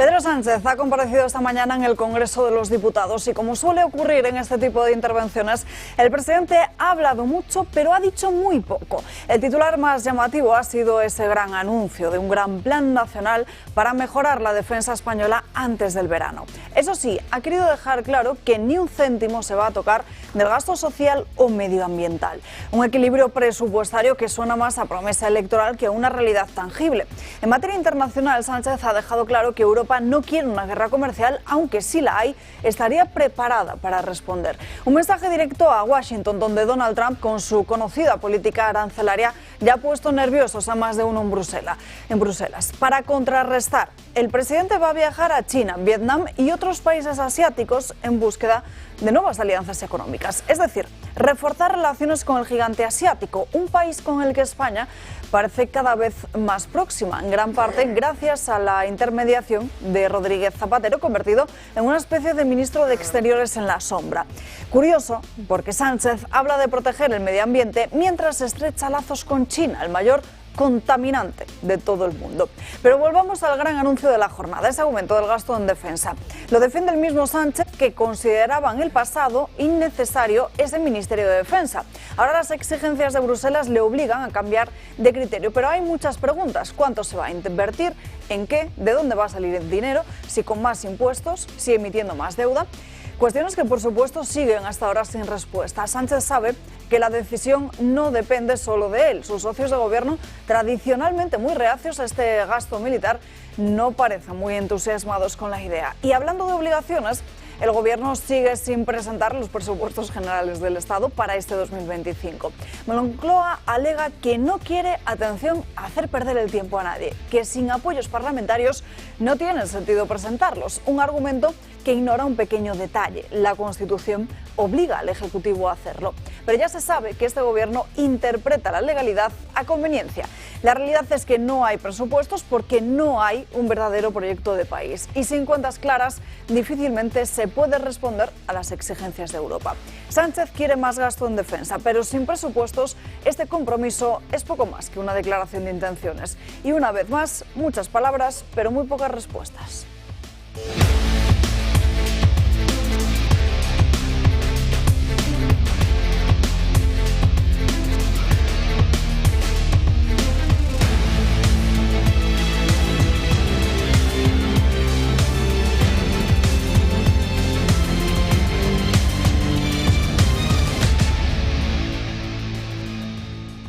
Pedro Sánchez ha comparecido esta mañana en el Congreso de los Diputados y, como suele ocurrir en este tipo de intervenciones, el presidente ha hablado mucho pero ha dicho muy poco. El titular más llamativo ha sido ese gran anuncio de un gran plan nacional para mejorar la defensa española antes del verano. Eso sí, ha querido dejar claro que ni un céntimo se va a tocar del gasto social o medioambiental. Un equilibrio presupuestario que suena más a promesa electoral que a una realidad tangible. En materia internacional, Sánchez ha dejado claro que Europa no quiere una guerra comercial, aunque si la hay, estaría preparada para responder. Un mensaje directo a Washington, donde Donald Trump, con su conocida política arancelaria, ya ha puesto nerviosos a más de uno en Bruselas. Para contrarrestar, el presidente va a viajar a China, Vietnam y otros países asiáticos en búsqueda de nuevas alianzas económicas. Es decir, reforzar relaciones con el gigante asiático, un país con el que España parece cada vez más próxima, en gran parte gracias a la intermediación de Rodríguez Zapatero, convertido en una especie de ministro de Exteriores en la sombra. Curioso, porque Sánchez habla de proteger el medio ambiente mientras estrecha lazos con China, el mayor contaminante de todo el mundo. Pero volvamos al gran anuncio de la jornada, ese aumento del gasto en defensa. Lo defiende el mismo Sánchez, que consideraba en el pasado innecesario ese Ministerio de Defensa. Ahora las exigencias de Bruselas le obligan a cambiar de criterio, pero hay muchas preguntas. ¿Cuánto se va a invertir? ¿En qué? ¿De dónde va a salir el dinero? ¿Si con más impuestos? ¿Si emitiendo más deuda? Cuestiones que, por supuesto, siguen hasta ahora sin respuesta. Sánchez sabe que la decisión no depende solo de él. Sus socios de gobierno, tradicionalmente muy reacios a este gasto militar, no parecen muy entusiasmados con la idea. Y hablando de obligaciones, el gobierno sigue sin presentar los presupuestos generales del Estado para este 2025. Moncloa alega que no quiere, atención, hacer perder el tiempo a nadie, que sin apoyos parlamentarios no tiene sentido presentarlos. Un argumento que ignora un pequeño detalle: la Constitución obliga al Ejecutivo a hacerlo. Pero ya se sabe que este gobierno interpreta la legalidad a conveniencia. La realidad es que no hay presupuestos porque no hay un verdadero proyecto de país. Y sin cuentas claras, difícilmente se puede responder a las exigencias de Europa. Sánchez quiere más gasto en defensa, pero sin presupuestos, este compromiso es poco más que una declaración de intenciones. Y una vez más, muchas palabras, pero muy pocas respuestas.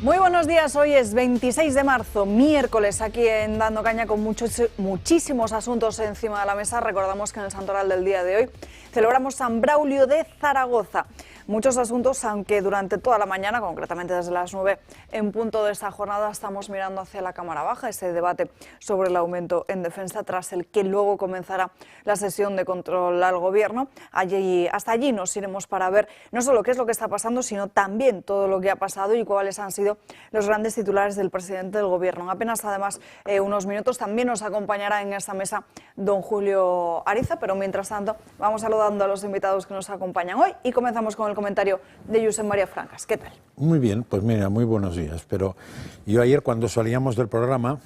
Muy buenos días, hoy es 26 de marzo, miércoles, aquí en Dando Caña, con muchísimos asuntos encima de la mesa. Recordamos que en el santoral del día de hoy celebramos San Braulio de Zaragoza. Muchos asuntos, aunque durante toda la mañana, concretamente desde las 9 en punto de esta jornada, estamos mirando hacia la Cámara Baja, ese debate sobre el aumento en defensa, tras el que luego comenzará la sesión de control al Gobierno. Hasta allí nos iremos para ver no solo qué es lo que está pasando, sino también todo lo que ha pasado y cuáles han sido los grandes titulares del presidente del Gobierno. En apenas, además, unos minutos también nos acompañará en esta mesa don Julio Ariza, pero mientras tanto vamos saludando a los invitados que nos acompañan hoy y comenzamos con el comentario de Josep María Francas. ¿Qué tal? Muy bien, pues mira, muy buenos días. Pero yo ayer, cuando salíamos del programa,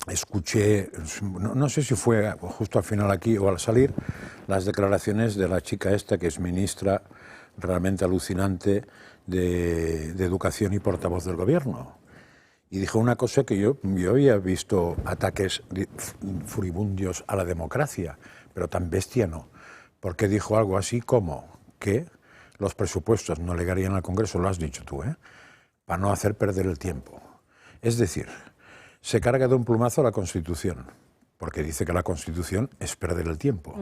escuché, no sé si fue justo al final aquí o al salir, las declaraciones de la chica esta, que es ministra realmente alucinante de Educación y portavoz del Gobierno. Y dijo una cosa que yo había visto ataques furibundos a la democracia, pero tan bestia no. Porque dijo algo así como que los presupuestos no llegarían al Congreso, lo has dicho tú, para no hacer perder el tiempo. Es decir, se carga de un plumazo a la Constitución, porque dice que la Constitución es perder el tiempo.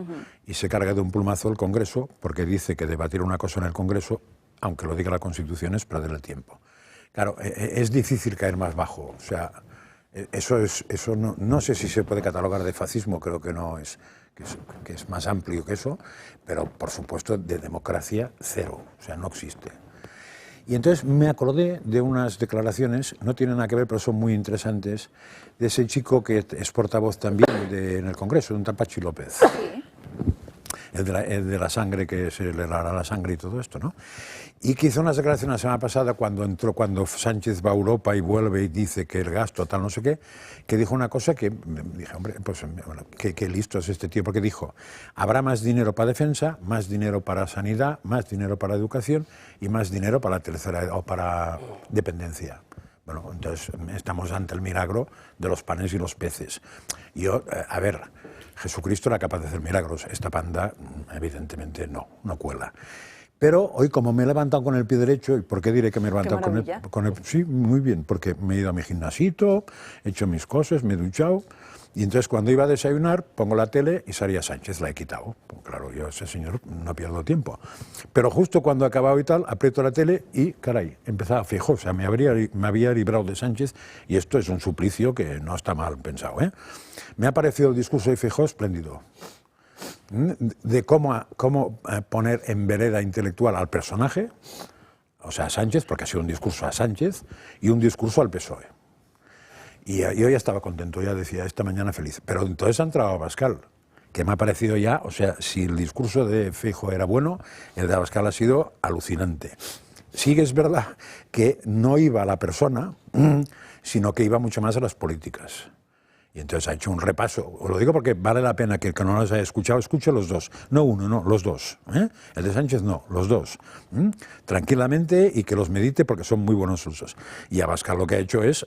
Y se carga de un plumazo el Congreso, porque dice que debatir una cosa en el Congreso, aunque lo diga la Constitución, es perder el tiempo. Claro, es difícil caer más bajo. O sea, eso no sé si se puede catalogar de fascismo, creo que no es, que es más amplio que eso, pero por supuesto de democracia cero, o sea, no existe. Y entonces me acordé de unas declaraciones, no tienen nada que ver, pero son muy interesantes, de ese chico que es portavoz también en el Congreso, de un tal Pachi López. el de la sangre, que se le dará la sangre y todo esto, ¿no? Y que hizo unas declaraciones la semana pasada cuando Sánchez va a Europa y vuelve y dice que el gasto tal no sé qué, que dijo una cosa que dije, hombre, pues qué listo es este tío, porque dijo, habrá más dinero para defensa, más dinero para sanidad, más dinero para educación y más dinero para la tercera edad o para dependencia. Bueno, entonces estamos ante el milagro de los panes y los peces. Yo, a ver, Jesucristo era capaz de hacer milagros, esta panda evidentemente no cuela. Pero hoy, como me he levantado con el pie derecho, ¿y por qué diré que me he levantado con el... Sí, muy bien, porque me he ido a mi gimnasito, he hecho mis cosas, me he duchado, y entonces cuando iba a desayunar, pongo la tele y salía Sánchez, la he quitado. Pues claro, yo ese señor no pierdo tiempo. Pero justo cuando he acabado y tal, aprieto la tele y, caray, empezaba Feijóo. O sea, me había librado de Sánchez, y esto es un suplicio que no está mal pensado, ¿eh? Me ha parecido el discurso de Feijóo espléndido, de cómo poner en vereda intelectual al personaje, o sea, a Sánchez, porque ha sido un discurso a Sánchez y un discurso al PSOE. Y yo ya estaba contento, ya decía, esta mañana feliz. Pero entonces ha entrado Abascal, que me ha parecido ya, o sea, si el discurso de Feijóo era bueno, el de Abascal ha sido alucinante. Sí que es verdad que no iba a la persona, sino que iba mucho más a las políticas. Y entonces ha hecho un repaso. Os lo digo porque vale la pena que el que no los haya escuchado, escuche los dos. No uno, no, los dos. El de Sánchez no, los dos. Tranquilamente, y que los medite porque son muy buenos usos. Y Abascal lo que ha hecho es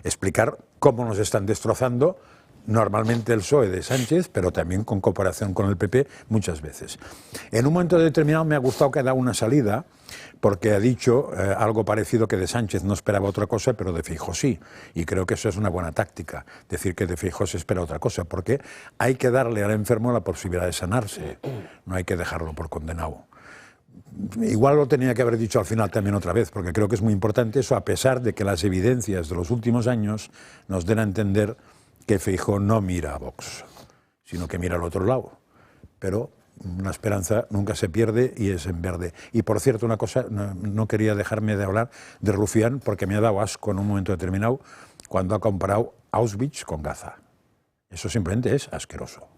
explicar cómo nos están destrozando normalmente el PSOE de Sánchez, pero también con cooperación con el PP muchas veces. En un momento determinado me ha gustado que ha dado una salida, porque ha dicho algo parecido, que de Sánchez no esperaba otra cosa, pero de Feijóo sí. Y creo que eso es una buena táctica, decir que de Feijóo se espera otra cosa, porque hay que darle al enfermo la posibilidad de sanarse, no hay que dejarlo por condenado. Igual lo tenía que haber dicho al final también otra vez, porque creo que es muy importante eso, a pesar de que las evidencias de los últimos años nos den a entender que Feijóo no mira a Vox, sino que mira al otro lado. Pero una esperanza nunca se pierde y es en verde. Y por cierto, una cosa, no quería dejarme de hablar de Rufián, porque me ha dado asco en un momento determinado cuando ha comparado Auschwitz con Gaza. Eso simplemente es asqueroso.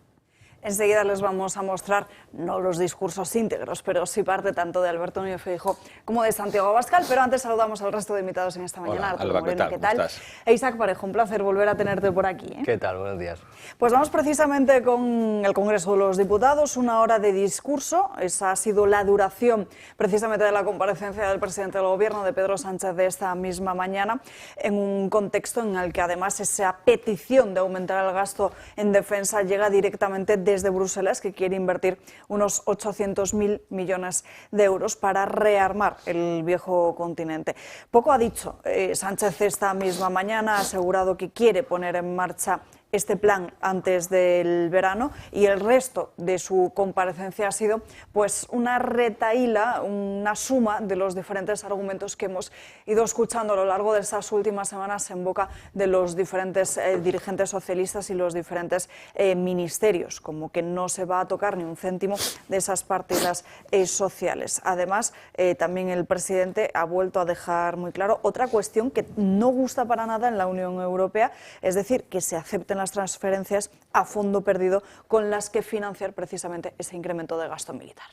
Enseguida les vamos a mostrar, no los discursos íntegros, pero sí parte tanto de Alberto Núñez Feijóo como de Santiago Abascal. Pero antes saludamos al resto de invitados en esta mañana. Hola, Alba, Moreno, ¿qué tal? Isaac Parejo, un placer volver a tenerte por aquí, ¿eh? ¿Qué tal? Buenos días. Pues vamos precisamente con el Congreso de los Diputados, 1 hora de discurso. Esa ha sido la duración precisamente de la comparecencia del presidente del Gobierno, de Pedro Sánchez, de esta misma mañana, en un contexto en el que además esa petición de aumentar el gasto en defensa llega directamente desde Bruselas, que quiere invertir unos 800.000 millones de euros para rearmar el viejo continente. Poco ha dicho Sánchez esta misma mañana, ha asegurado que quiere poner en marcha este plan antes del verano, y el resto de su comparecencia ha sido pues una retahíla, una suma de los diferentes argumentos que hemos ido escuchando a lo largo de estas últimas semanas en boca de los diferentes dirigentes socialistas y los diferentes ministerios, como que no se va a tocar ni un céntimo de esas partidas sociales. Además, también el presidente ha vuelto a dejar muy claro otra cuestión que no gusta para nada en la Unión Europea, es decir, que se acepten las transferencias a fondo perdido con las que financiar precisamente ese incremento de gasto militar.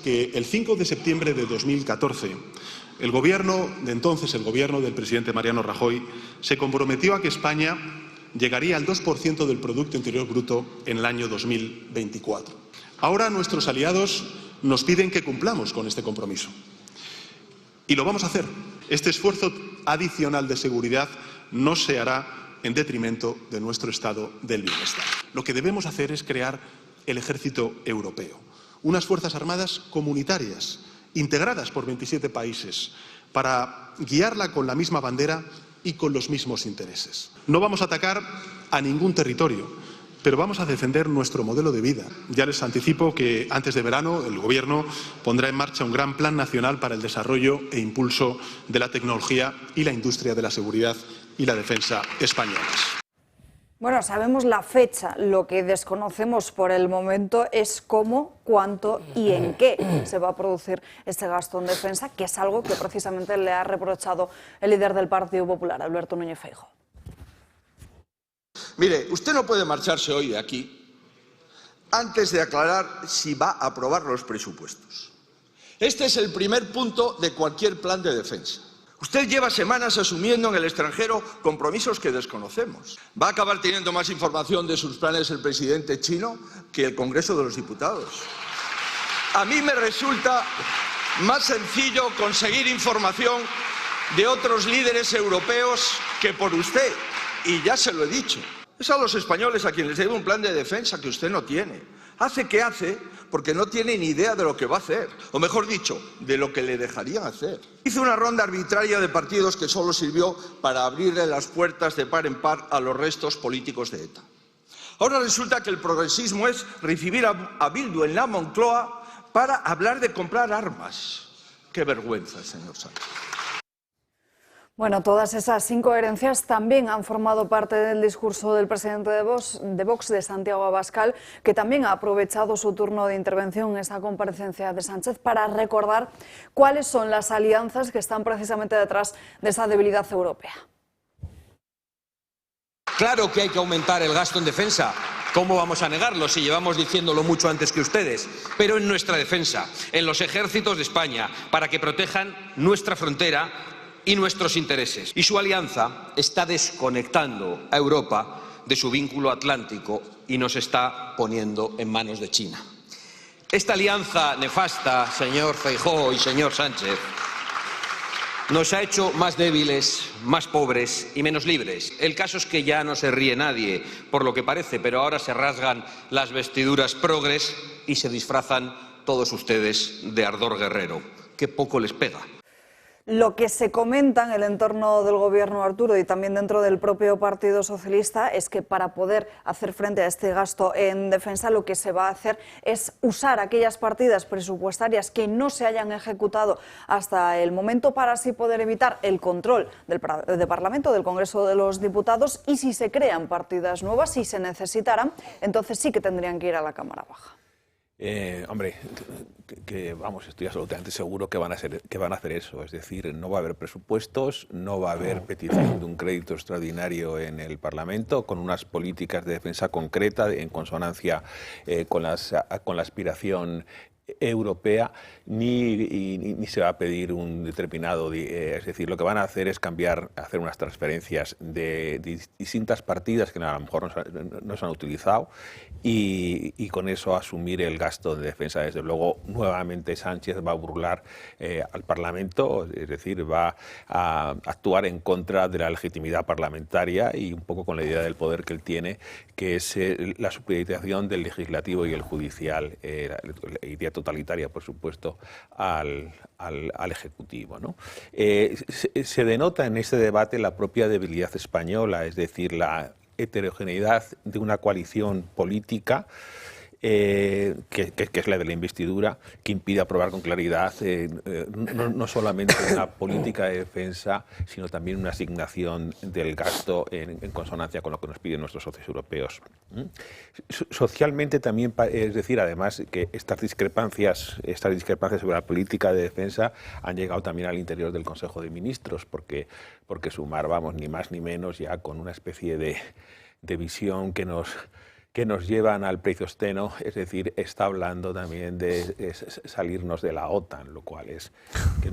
Que el 5 de septiembre de 2014, el gobierno de entonces, el gobierno del presidente Mariano Rajoy, se comprometió a que España llegaría al 2% del Producto Interior Bruto en el año 2024. Ahora nuestros aliados nos piden que cumplamos con este compromiso. Y lo vamos a hacer. Este esfuerzo adicional de seguridad no se hará en detrimento de nuestro estado del bienestar. Lo que debemos hacer es crear el ejército europeo, unas fuerzas armadas comunitarias, integradas por 27 países, para guiarla con la misma bandera y con los mismos intereses. No vamos a atacar a ningún territorio, pero vamos a defender nuestro modelo de vida. Ya les anticipo que antes de verano el Gobierno pondrá en marcha un gran plan nacional para el desarrollo e impulso de la tecnología y la industria de la seguridad y la defensa españolas. Bueno, sabemos la fecha, lo que desconocemos por el momento es cómo, cuánto y en qué se va a producir este gasto en defensa, que es algo que precisamente le ha reprochado el líder del Partido Popular, Alberto Núñez Feijóo. Mire, usted no puede marcharse hoy de aquí antes de aclarar si va a aprobar los presupuestos. Este es el primer punto de cualquier plan de defensa. Usted lleva semanas asumiendo en el extranjero compromisos que desconocemos. Va a acabar teniendo más información de sus planes el presidente chino que el Congreso de los Diputados. A mí me resulta más sencillo conseguir información de otros líderes europeos que por usted. Y ya se lo he dicho. Es a los españoles a quienes les debe un plan de defensa que usted no tiene. Hace que hace porque no tiene ni idea de lo que va a hacer, o mejor dicho, de lo que le dejarían hacer. Hizo una ronda arbitraria de partidos que solo sirvió para abrirle las puertas de par en par a los restos políticos de ETA. Ahora resulta que el progresismo es recibir a Bildu en la Moncloa para hablar de comprar armas. ¡Qué vergüenza, señor Sánchez! Bueno, todas esas incoherencias también han formado parte del discurso del presidente de Vox, de Santiago Abascal, que también ha aprovechado su turno de intervención en esa comparecencia de Sánchez para recordar cuáles son las alianzas que están precisamente detrás de esa debilidad europea. Claro que hay que aumentar el gasto en defensa. ¿Cómo vamos a negarlo si llevamos diciéndolo mucho antes que ustedes? Pero en nuestra defensa, en los ejércitos de España, para que protejan nuestra frontera y nuestros intereses. Y su alianza está desconectando a Europa de su vínculo atlántico y nos está poniendo en manos de China. Esta alianza nefasta, señor Feijóo y señor Sánchez, nos ha hecho más débiles, más pobres y menos libres. El caso es que ya no se ríe nadie, por lo que parece, pero ahora se rasgan las vestiduras progres y se disfrazan todos ustedes de ardor guerrero. Qué poco les pega. Lo que se comenta en el entorno del gobierno Arturo y también dentro del propio Partido Socialista es que para poder hacer frente a este gasto en defensa lo que se va a hacer es usar aquellas partidas presupuestarias que no se hayan ejecutado hasta el momento para así poder evitar el control del Parlamento, del Congreso de los Diputados, y si se crean partidas nuevas, si se necesitaran, entonces sí que tendrían que ir a la Cámara Baja. Hombre, vamos, estoy absolutamente seguro que van a hacer eso. Es decir, no va a haber presupuestos, no va a haber petición de un crédito extraordinario en el Parlamento, con unas políticas de defensa concreta en consonancia con la aspiración europea, ni se va a pedir un determinado, es decir, lo que van a hacer es hacer unas transferencias de distintas partidas que a lo mejor no se han utilizado y con eso asumir el gasto de defensa. Desde luego, nuevamente Sánchez va a burlar al Parlamento, es decir, va a actuar en contra de la legitimidad parlamentaria y un poco con la idea del poder que él tiene, que es la supeditación del legislativo y el judicial, la idea totalitaria, por supuesto, al Ejecutivo, ¿no? Se denota en este debate la propia debilidad española, es decir, la heterogeneidad de una coalición política que es la de la investidura, que impide aprobar con claridad no solamente una política de defensa, sino también una asignación del gasto en consonancia con lo que nos piden nuestros socios europeos. Socialmente también, es decir, además que estas discrepancias sobre la política de defensa han llegado también al interior del Consejo de Ministros, porque Sumar, vamos, ni más ni menos, ya con una especie de visión que nos llevan al pleistoceno, es decir, está hablando también de salirnos de la OTAN, lo cual es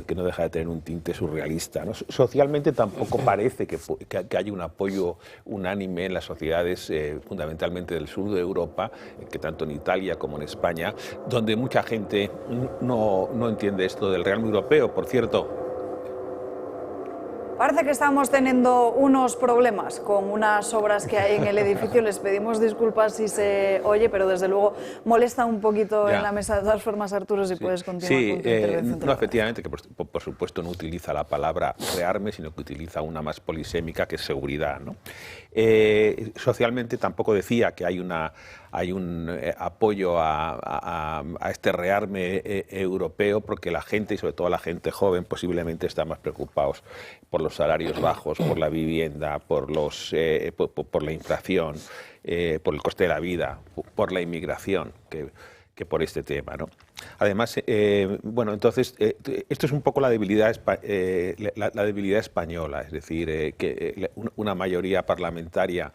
que no deja de tener un tinte surrealista, ¿no? Socialmente tampoco parece que haya un apoyo unánime en las sociedades fundamentalmente del sur de Europa, que tanto en Italia como en España, donde mucha gente no entiende esto del realismo europeo. Por cierto, parece que estamos teniendo unos problemas con unas obras que hay en el edificio. Les pedimos disculpas si se oye, pero desde luego molesta un poquito en la mesa. De todas formas, Arturo, si puedes continuar con tu intervención. No, efectivamente, que por supuesto no utiliza la palabra rearme, sino que utiliza una más polisémica, que es seguridad, ¿no? Socialmente tampoco decía que hay un apoyo a este rearme europeo, porque la gente, y sobre todo la gente joven, posiblemente está más preocupados por los salarios bajos, por la vivienda, por la inflación, por el coste de la vida, por la inmigración, que por este tema, ¿no? Además, bueno, entonces, esto es un poco la debilidad, la debilidad española, es decir, que una mayoría parlamentaria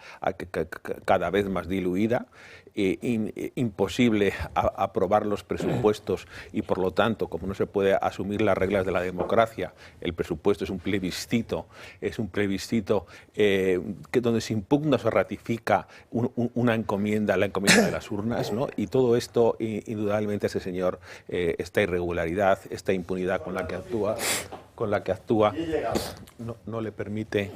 cada vez más diluida, imposible aprobar los presupuestos y, por lo tanto, como no se puede asumir las reglas de la democracia, el presupuesto es un plebiscito donde se impugna o se ratifica una encomienda, la encomienda de las urnas, ¿no? Y todo esto, indudablemente, ese señor, esta irregularidad, esta impunidad con la que actúa, no le permite...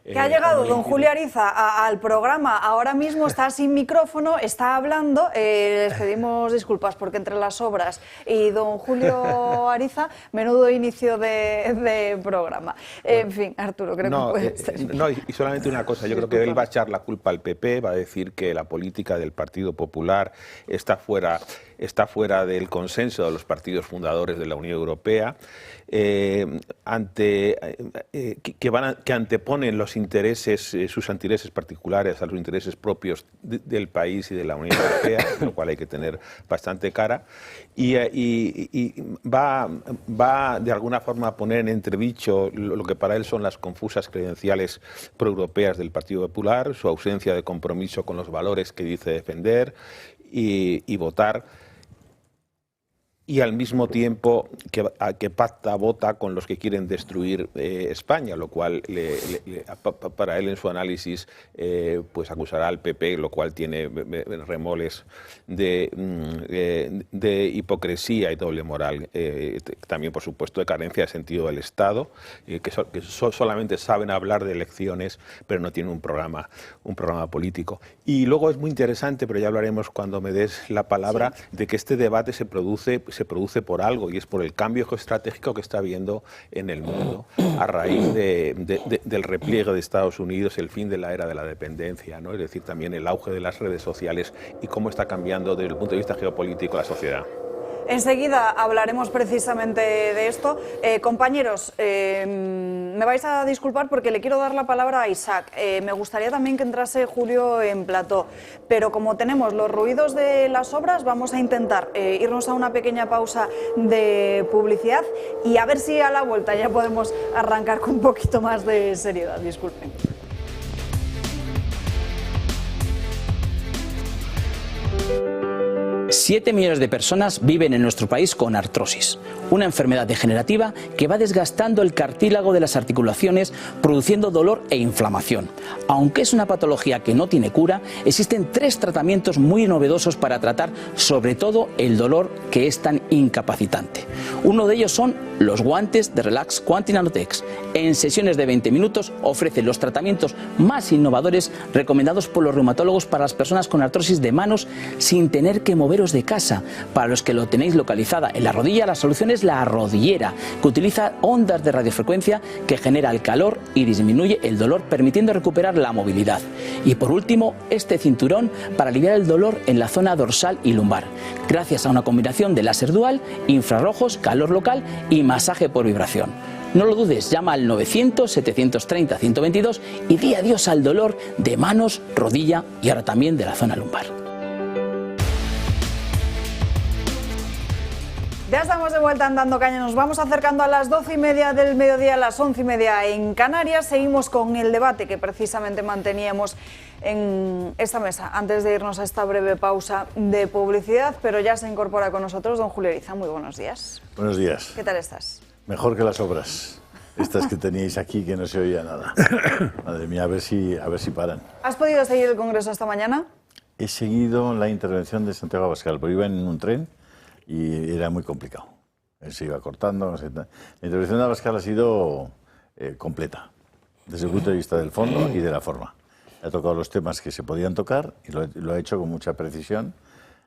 Que ha llegado don Julio Ariza al programa, ahora mismo está sin micrófono, está hablando, les pedimos disculpas porque entre las obras y don Julio Ariza, menudo inicio de programa. En fin, Arturo, creo que puede ser. No, y solamente una cosa, yo creo que él va a echar la culpa al PP, va a decir que la política del Partido Popular está fuera del consenso de los partidos fundadores de la Unión Europea, que anteponen los intereses, sus intereses particulares a los intereses propios del país y de la Unión Europea, lo cual hay que tener bastante cara, y va de alguna forma a poner en entredicho lo que para él son las confusas credenciales proeuropeas del Partido Popular, su ausencia de compromiso con los valores que dice defender y votar, y al mismo tiempo que pacta, vota con los que quieren destruir España, lo cual para él en su análisis pues acusará al PP, lo cual tiene remoles de hipocresía y doble moral, también por supuesto de carencia de sentido del Estado, que solamente saben hablar de elecciones pero no tienen un programa político. Y luego es muy interesante, pero ya hablaremos cuando me des la palabra, sí, de que este debate se produce por algo, y es por el cambio geoestratégico que está habiendo en el mundo a raíz del repliegue de Estados Unidos, el fin de la era de la dependencia, ¿no? Es decir, también el auge de las redes sociales y cómo está cambiando desde el punto de vista geopolítico la sociedad. Enseguida hablaremos precisamente de esto. Compañeros, me vais a disculpar porque le quiero dar la palabra a Isaac. Me gustaría también que entrase Julio en plató, pero como tenemos los ruidos de las obras, vamos a intentar irnos a una pequeña pausa de publicidad y a ver si a la vuelta ya podemos arrancar con un poquito más de seriedad. Disculpen. 7 millones de personas viven en nuestro país con artrosis, una enfermedad degenerativa que va desgastando el cartílago de las articulaciones, produciendo dolor e inflamación. Aunque es una patología que no tiene cura, existen 3 tratamientos muy novedosos para tratar sobre todo el dolor que es tan incapacitante. Uno de ellos son los guantes de Relax Quanti Nanotex. En sesiones de 20 minutos ofrecen los tratamientos más innovadores recomendados por los reumatólogos para las personas con artrosis de manos sin tener que moveros de casa. Para los que lo tenéis localizada en la rodilla, la solución es la rodillera, que utiliza ondas de radiofrecuencia que genera el calor y disminuye el dolor, permitiendo recuperar la movilidad. Y por último, este cinturón para aliviar el dolor en la zona dorsal y lumbar, gracias a una combinación de láser dual, infrarrojos, calor local y masaje por vibración. No lo dudes, llama al 900-730-122 y di adiós al dolor de manos, rodilla y ahora también de la zona lumbar. Ya estamos de vuelta en Dando Caña, nos vamos acercando a las 12:30 del mediodía, a las 11:30 en Canarias. Seguimos con el debate que precisamente manteníamos en esta mesa antes de irnos a esta breve pausa de publicidad, pero ya se incorpora con nosotros don Julio Ariza. Muy buenos días. Buenos días. ¿Qué tal estás? Mejor que las obras, estas que teníais aquí que no se oía nada. Madre mía, a ver si paran. ¿Has podido seguir el Congreso esta mañana? He seguido la intervención de Santiago Abascal, porque iba en un tren y era muy complicado. Él se iba cortando. La intervención de Abascal ha sido completa, desde el punto de vista del fondo y de la forma. Ha tocado los temas que se podían tocar y lo ha hecho con mucha precisión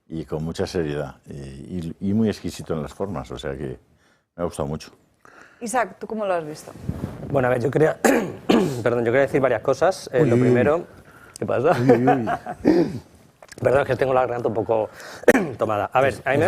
y con mucha seriedad. Y muy exquisito en las formas, o sea que me ha gustado mucho. Isaac, ¿tú cómo lo has visto? Bueno, a ver, yo quería decir varias cosas. Lo primero... ¿Qué pasa? Perdón, es que tengo la garganta un poco tomada. A ver, a mí me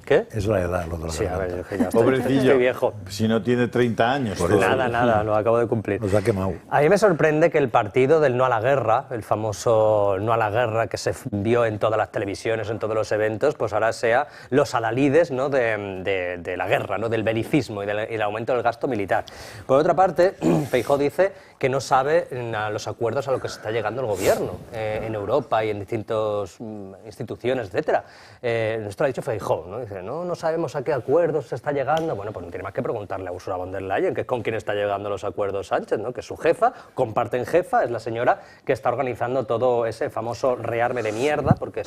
¿Qué? Es la edad, lo de la Sí, a garganta. ver, yo que ya estoy, Pobrecillo, estoy viejo. si no tiene 30 años. Por eso. Nada, lo acabo de cumplir. Nos ha quemado. A mí me sorprende que el partido del no a la guerra, el famoso no a la guerra que se vio en todas las televisiones, en todos los eventos, pues ahora sea los adalides, ¿no?, de la guerra, ¿no?, del belicismo y del aumento del gasto militar. Por otra parte, Feijóo dice que no sabe los acuerdos a los que se está llegando el gobierno en Europa y en distintas instituciones, etcétera. Esto lo ha dicho Feijóo, ¿no? Dice, no sabemos a qué acuerdos se está llegando. Bueno, pues no tiene más que preguntarle a Ursula von der Leyen, que es con quien está llegando los acuerdos Sánchez, ¿no?, que es su jefa, comparten jefa, es la señora que está organizando todo ese famoso rearme de mierda, porque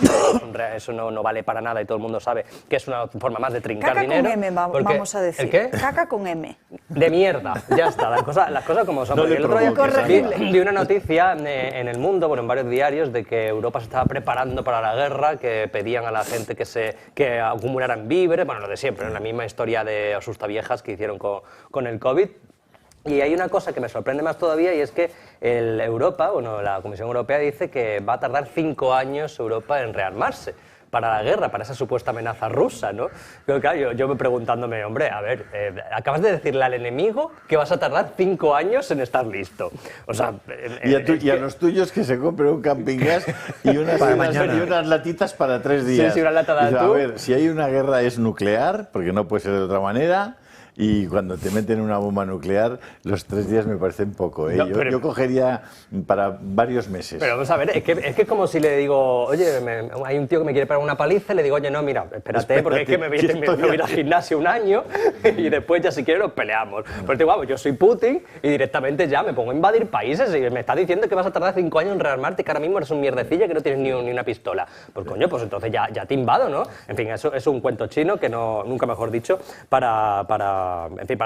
eso no vale para nada y todo el mundo sabe que es una forma más de trincar Caca dinero. con M, vamos a decir. ¿El qué? Caca con M. De mierda, ya está, las cosas como son. No Porque le el otro día provoques, vi una noticia en El Mundo, bueno, en varios diarios, de que Europa se estaba preparando para la guerra, que pedían a la gente que acumularan víveres, bueno, lo de siempre, ¿no?, la misma historia de asustaviejas que hicieron con el COVID. Y hay una cosa que me sorprende más todavía, y es que la Comisión Europea dice que va a tardar 5 años Europa en rearmarse para la guerra, para esa supuesta amenaza rusa, ¿no? Pero claro, yo me preguntándome, hombre, a ver, acabas de decirle al enemigo que vas a tardar 5 años en estar listo. O sea... Y a los tuyos que se compren un camping gas y unas latitas para 3 días. Sí, una lata de Dice, a atún. ver, si hay una guerra es nuclear, porque no puede ser de otra manera. Y cuando te meten una bomba nuclear, los 3 días me parecen poco, ¿eh? No, pero- yo cogería para varios meses. Pero vamos a ver, es que es como si le digo, oye, hay un tío que me quiere pegar una paliza, y le digo, oye, no, mira, espérate porque es que me voy a ir al gimnasio un año y después ya si quieres nos peleamos. Pues digo, vamos, yo soy Putin y directamente ya me pongo a invadir países y me estás diciendo que vas a tardar 5 años en rearmarte, que ahora mismo eres un mierdecilla que no tienes ni una pistola. Pues coño, pues entonces ya te invado, ¿no? En fin, eso es un cuento chino que no, nunca mejor dicho, para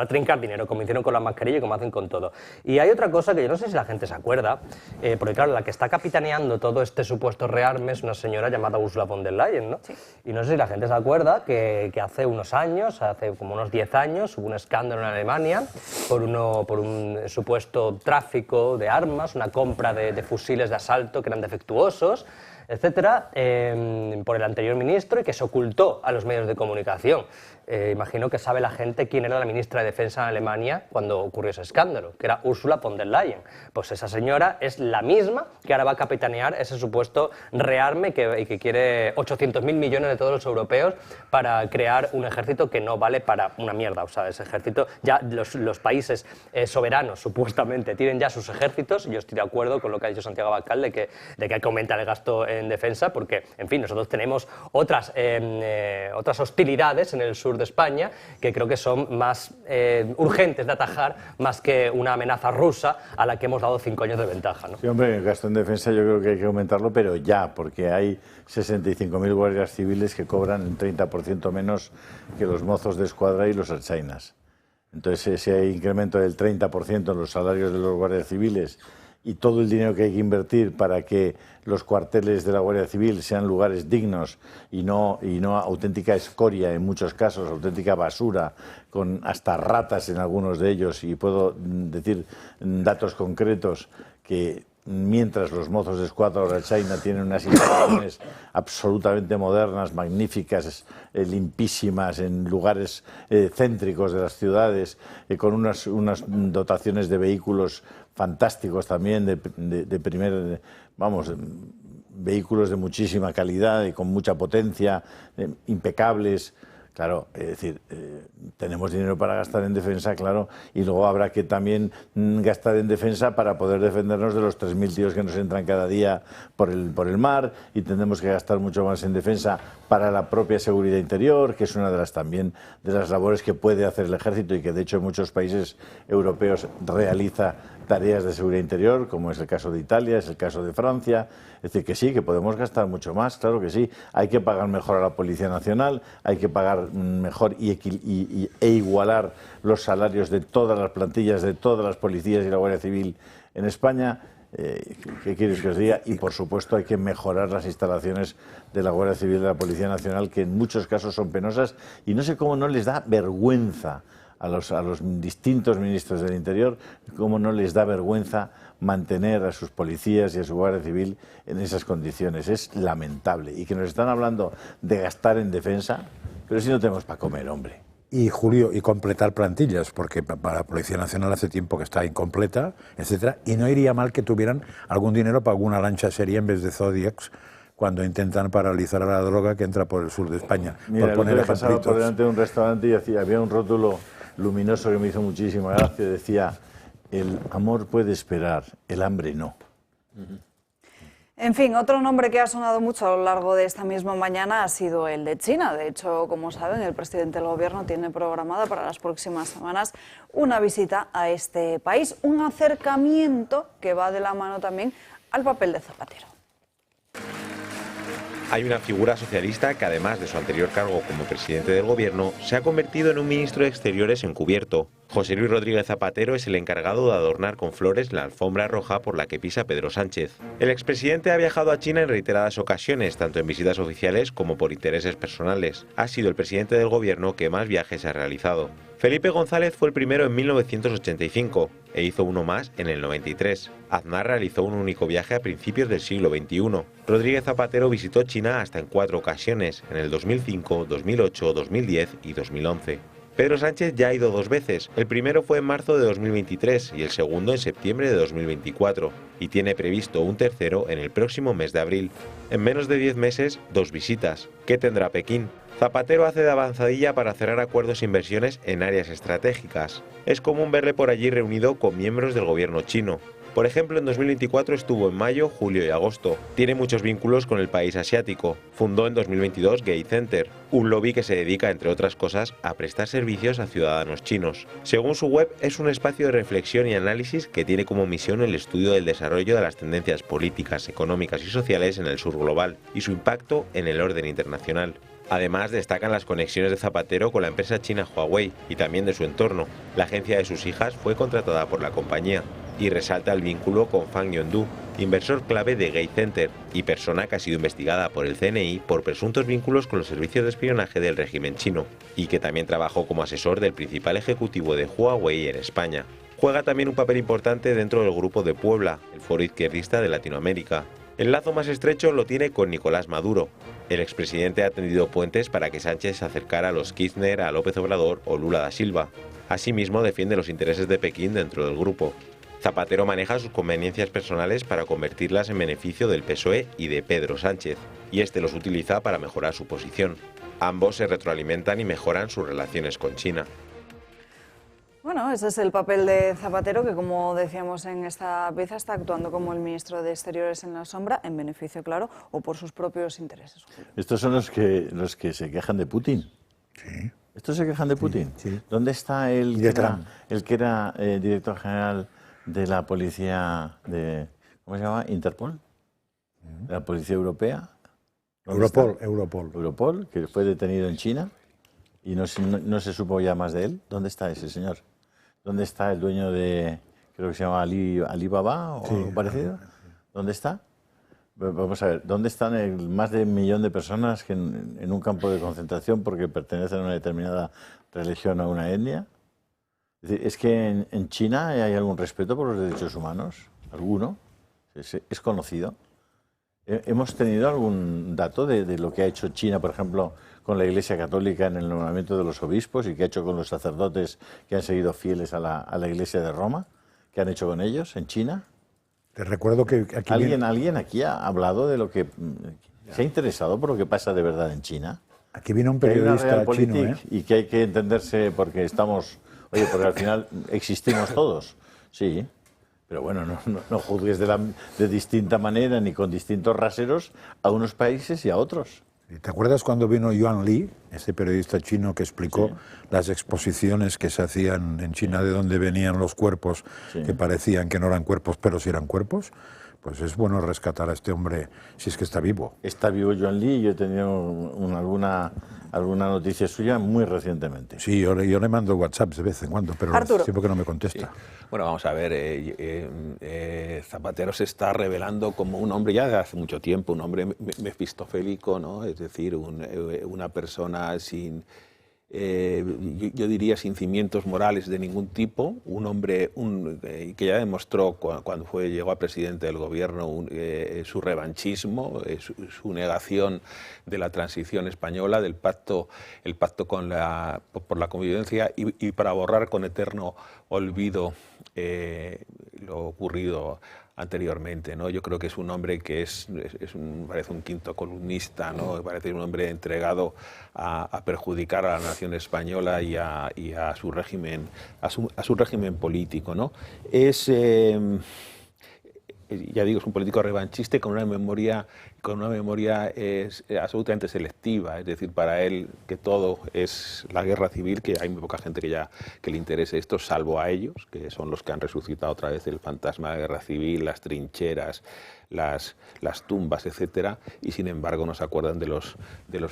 trincar dinero, como hicieron con las mascarillas y como hacen con todo. Y hay otra cosa que yo no sé si la gente se acuerda, porque claro, la que está capitaneando todo este supuesto rearme es una señora llamada Ursula von der Leyen, ¿no? Sí. Y no sé si la gente se acuerda que hace unos años, hace como unos 10 años, hubo un escándalo en Alemania por un supuesto tráfico de armas, una compra de fusiles de asalto que eran defectuosos, etcétera, por el anterior ministro, y que se ocultó a los medios de comunicación. Imagino que sabe la gente quién era la ministra de Defensa en Alemania cuando ocurrió ese escándalo, que era Ursula von der Leyen. Pues esa señora es la misma que ahora va a capitanear ese supuesto rearme que quiere 800.000 millones de todos los europeos para crear un ejército que no vale para una mierda. O sea, ese ejército, ya los países soberanos supuestamente tienen ya sus ejércitos. Yo estoy de acuerdo con lo que ha dicho Santiago Abascal de que hay que aumentar el gasto en defensa, porque, en fin, nosotros tenemos otras hostilidades en el sur de España que creo que son más urgentes de atajar más que una amenaza rusa a la que hemos dado 5 años de ventaja, ¿no? Sí, hombre, el gasto en defensa yo creo que hay que aumentarlo, pero ya, porque hay 65.000 guardias civiles que cobran un 30% menos que los mozos de escuadra y los ertzainas. Entonces, ese incremento del 30% en los salarios de los guardias civiles y todo el dinero que hay que invertir para que los cuarteles de la Guardia Civil sean lugares dignos y no auténtica escoria en muchos casos, auténtica basura, con hasta ratas en algunos de ellos, y puedo decir datos concretos que mientras los mozos de escuadra o la China tienen unas instalaciones absolutamente modernas, magníficas, limpísimas, en lugares céntricos de las ciudades, con unas dotaciones de vehículos fantásticos también, de primer, vamos, vehículos de muchísima calidad y con mucha potencia, impecables. Claro, es decir, tenemos dinero para gastar en defensa, claro, y luego habrá que también gastar en defensa para poder defendernos de los 3.000 tíos que nos entran cada día por el mar, y tendremos que gastar mucho más en defensa para la propia seguridad interior, que es una de las labores que puede hacer el ejército y que de hecho en muchos países europeos realiza tareas de seguridad interior, como es el caso de Italia, es el caso de Francia. Es decir, que sí, que podemos gastar mucho más, claro que sí. Hay que pagar mejor a la Policía Nacional, hay que pagar mejor e igualar los salarios de todas las plantillas, de todas las policías y la Guardia Civil en España. ¿Qué quieres que os diga? Y por supuesto hay que mejorar las instalaciones de la Guardia Civil y de la Policía Nacional, que en muchos casos son penosas, y no sé cómo no les da vergüenza a los distintos ministros del Interior, cómo no les da vergüenza mantener a sus policías y a su Guardia Civil en esas condiciones. Es lamentable. Y que nos están hablando de gastar en defensa, Pero si no tenemos para comer, hombre. Y Julio, y completar plantillas, porque para la Policía Nacional hace tiempo que está incompleta, etcétera, y no iría mal que tuvieran algún dinero para alguna lancha seria en vez de Zodiacs cuando intentan paralizar a la droga que entra por el sur de España. Mira, por poner pasaba por delante de un restaurante y había un rótulo luminoso que me hizo muchísima gracia, decía: el amor puede esperar, el hambre no. En fin, otro nombre que ha sonado mucho a lo largo de esta misma mañana ha sido el de China. De hecho, como saben, el presidente del Gobierno tiene programada para las próximas semanas una visita a este país, un acercamiento que va de la mano también al papel de Zapatero. Hay una figura socialista que, además de su anterior cargo como presidente del Gobierno, se ha convertido en un ministro de Exteriores encubierto. José Luis Rodríguez Zapatero es el encargado de adornar con flores la alfombra roja por la que pisa Pedro Sánchez. El expresidente ha viajado a China en reiteradas ocasiones, tanto en visitas oficiales como por intereses personales. Ha sido el presidente del Gobierno que más viajes ha realizado. Felipe González fue el primero en 1985 e hizo uno más en el 93. Aznar realizó un único viaje a principios del siglo XXI. Rodríguez Zapatero visitó China hasta en 4 ocasiones, en el 2005, 2008, 2010 y 2011. Pedro Sánchez ya ha ido 2 veces. El primero fue en marzo de 2023 y el segundo en septiembre de 2024. Y tiene previsto un tercero en el próximo mes de abril. En menos de 10 meses, 2 visitas. ¿Qué tendrá Pekín? Zapatero hace de avanzadilla para cerrar acuerdos e inversiones en áreas estratégicas. Es común verle por allí reunido con miembros del gobierno chino. Por ejemplo, en 2024 estuvo en mayo, julio y agosto. Tiene muchos vínculos con el país asiático. Fundó en 2022 Gate Center, un lobby que se dedica, entre otras cosas, a prestar servicios a ciudadanos chinos. Según su web, es un espacio de reflexión y análisis que tiene como misión el estudio del desarrollo de las tendencias políticas, económicas y sociales en el sur global y su impacto en el orden internacional. Además, destacan las conexiones de Zapatero con la empresa china Huawei y también de su entorno. La agencia de sus hijas fue contratada por la compañía. Y resalta el vínculo con Fang Yondu, inversor clave de Gate Center y persona que ha sido investigada por el CNI por presuntos vínculos con los servicios de espionaje del régimen chino, y que también trabajó como asesor del principal ejecutivo de Huawei en España. Juega también un papel importante dentro del Grupo de Puebla, el foro izquierdista de Latinoamérica. El lazo más estrecho lo tiene con Nicolás Maduro. El expresidente ha tendido puentes para que Sánchez se acercara a los Kirchner, a López Obrador o Lula da Silva. Asimismo, defiende los intereses de Pekín dentro del grupo. Zapatero maneja sus conveniencias personales para convertirlas en beneficio del PSOE y de Pedro Sánchez, y este los utiliza para mejorar su posición. Ambos se retroalimentan y mejoran sus relaciones con China. Bueno, ese es el papel de Zapatero, que como decíamos en esta pieza está actuando como el ministro de Exteriores en la sombra, en beneficio, claro, o por sus propios intereses. Estos son los que se quejan de Putin. Sí. ¿Estos se quejan de Putin? Sí. ¿Dónde está el que era director general de la policía de, ¿cómo se llama? Interpol, de la policía europea? Europol, que fue detenido en China y no se supo ya más de él. ¿Dónde está ese señor? ¿Dónde está el dueño de, creo que se llama Alibaba o algo parecido? ¿Dónde está? Vamos a ver, ¿dónde están más de 1 millón de personas que en un campo de concentración porque pertenecen a una determinada religión o a una etnia? Es que en China hay algún respeto por los derechos humanos, alguno, es conocido. ¿Hemos tenido algún dato de lo que ha hecho China, por ejemplo, con la Iglesia Católica en el nombramiento de los obispos y qué ha hecho con los sacerdotes que han seguido fieles a la Iglesia de Roma? ¿Qué han hecho con ellos en China? Te recuerdo que aquí ¿Alguien aquí ha hablado de lo que... ¿Se ha interesado por lo que pasa de verdad en China? Aquí vino un periodista chino, y que hay que entenderse porque estamos... Oye, porque al final existimos todos, sí, pero bueno, no juzgues de distinta manera ni con distintos raseros a unos países y a otros. ¿Te acuerdas cuando vino Yuan Li, ese periodista chino que explicó las exposiciones que se hacían en China de dónde venían los cuerpos que parecían que no eran cuerpos, pero sí eran cuerpos? Pues es bueno rescatar a este hombre si es que está vivo. Está vivo Yuan Li, yo he tenido alguna noticia suya muy recientemente. Sí, yo le mando WhatsApp de vez en cuando, pero siempre que no me contesta. Sí. Bueno, vamos a ver, Zapatero se está revelando como un hombre ya de hace mucho tiempo, un hombre mefistofélico, ¿no? Es decir, una persona sin yo diría sin cimientos morales de ningún tipo, un hombre que ya demostró cuando llegó a presidente del gobierno su revanchismo, su negación de la transición española, el pacto por la convivencia y para borrar con eterno olvido lo ocurrido anteriormente, ¿no? Yo creo que es un hombre que parece un quinto columnista, ¿no? Parece un hombre entregado a perjudicar a la nación española y a su régimen, a su régimen político, ¿no? Ya digo, es un político revanchista y con una memoria absolutamente selectiva, es decir, para él que todo es la guerra civil, que hay muy poca gente que le interese esto, salvo a ellos, que son los que han resucitado otra vez el fantasma de la guerra civil, las trincheras, las tumbas, etcétera, y sin embargo no se acuerdan de los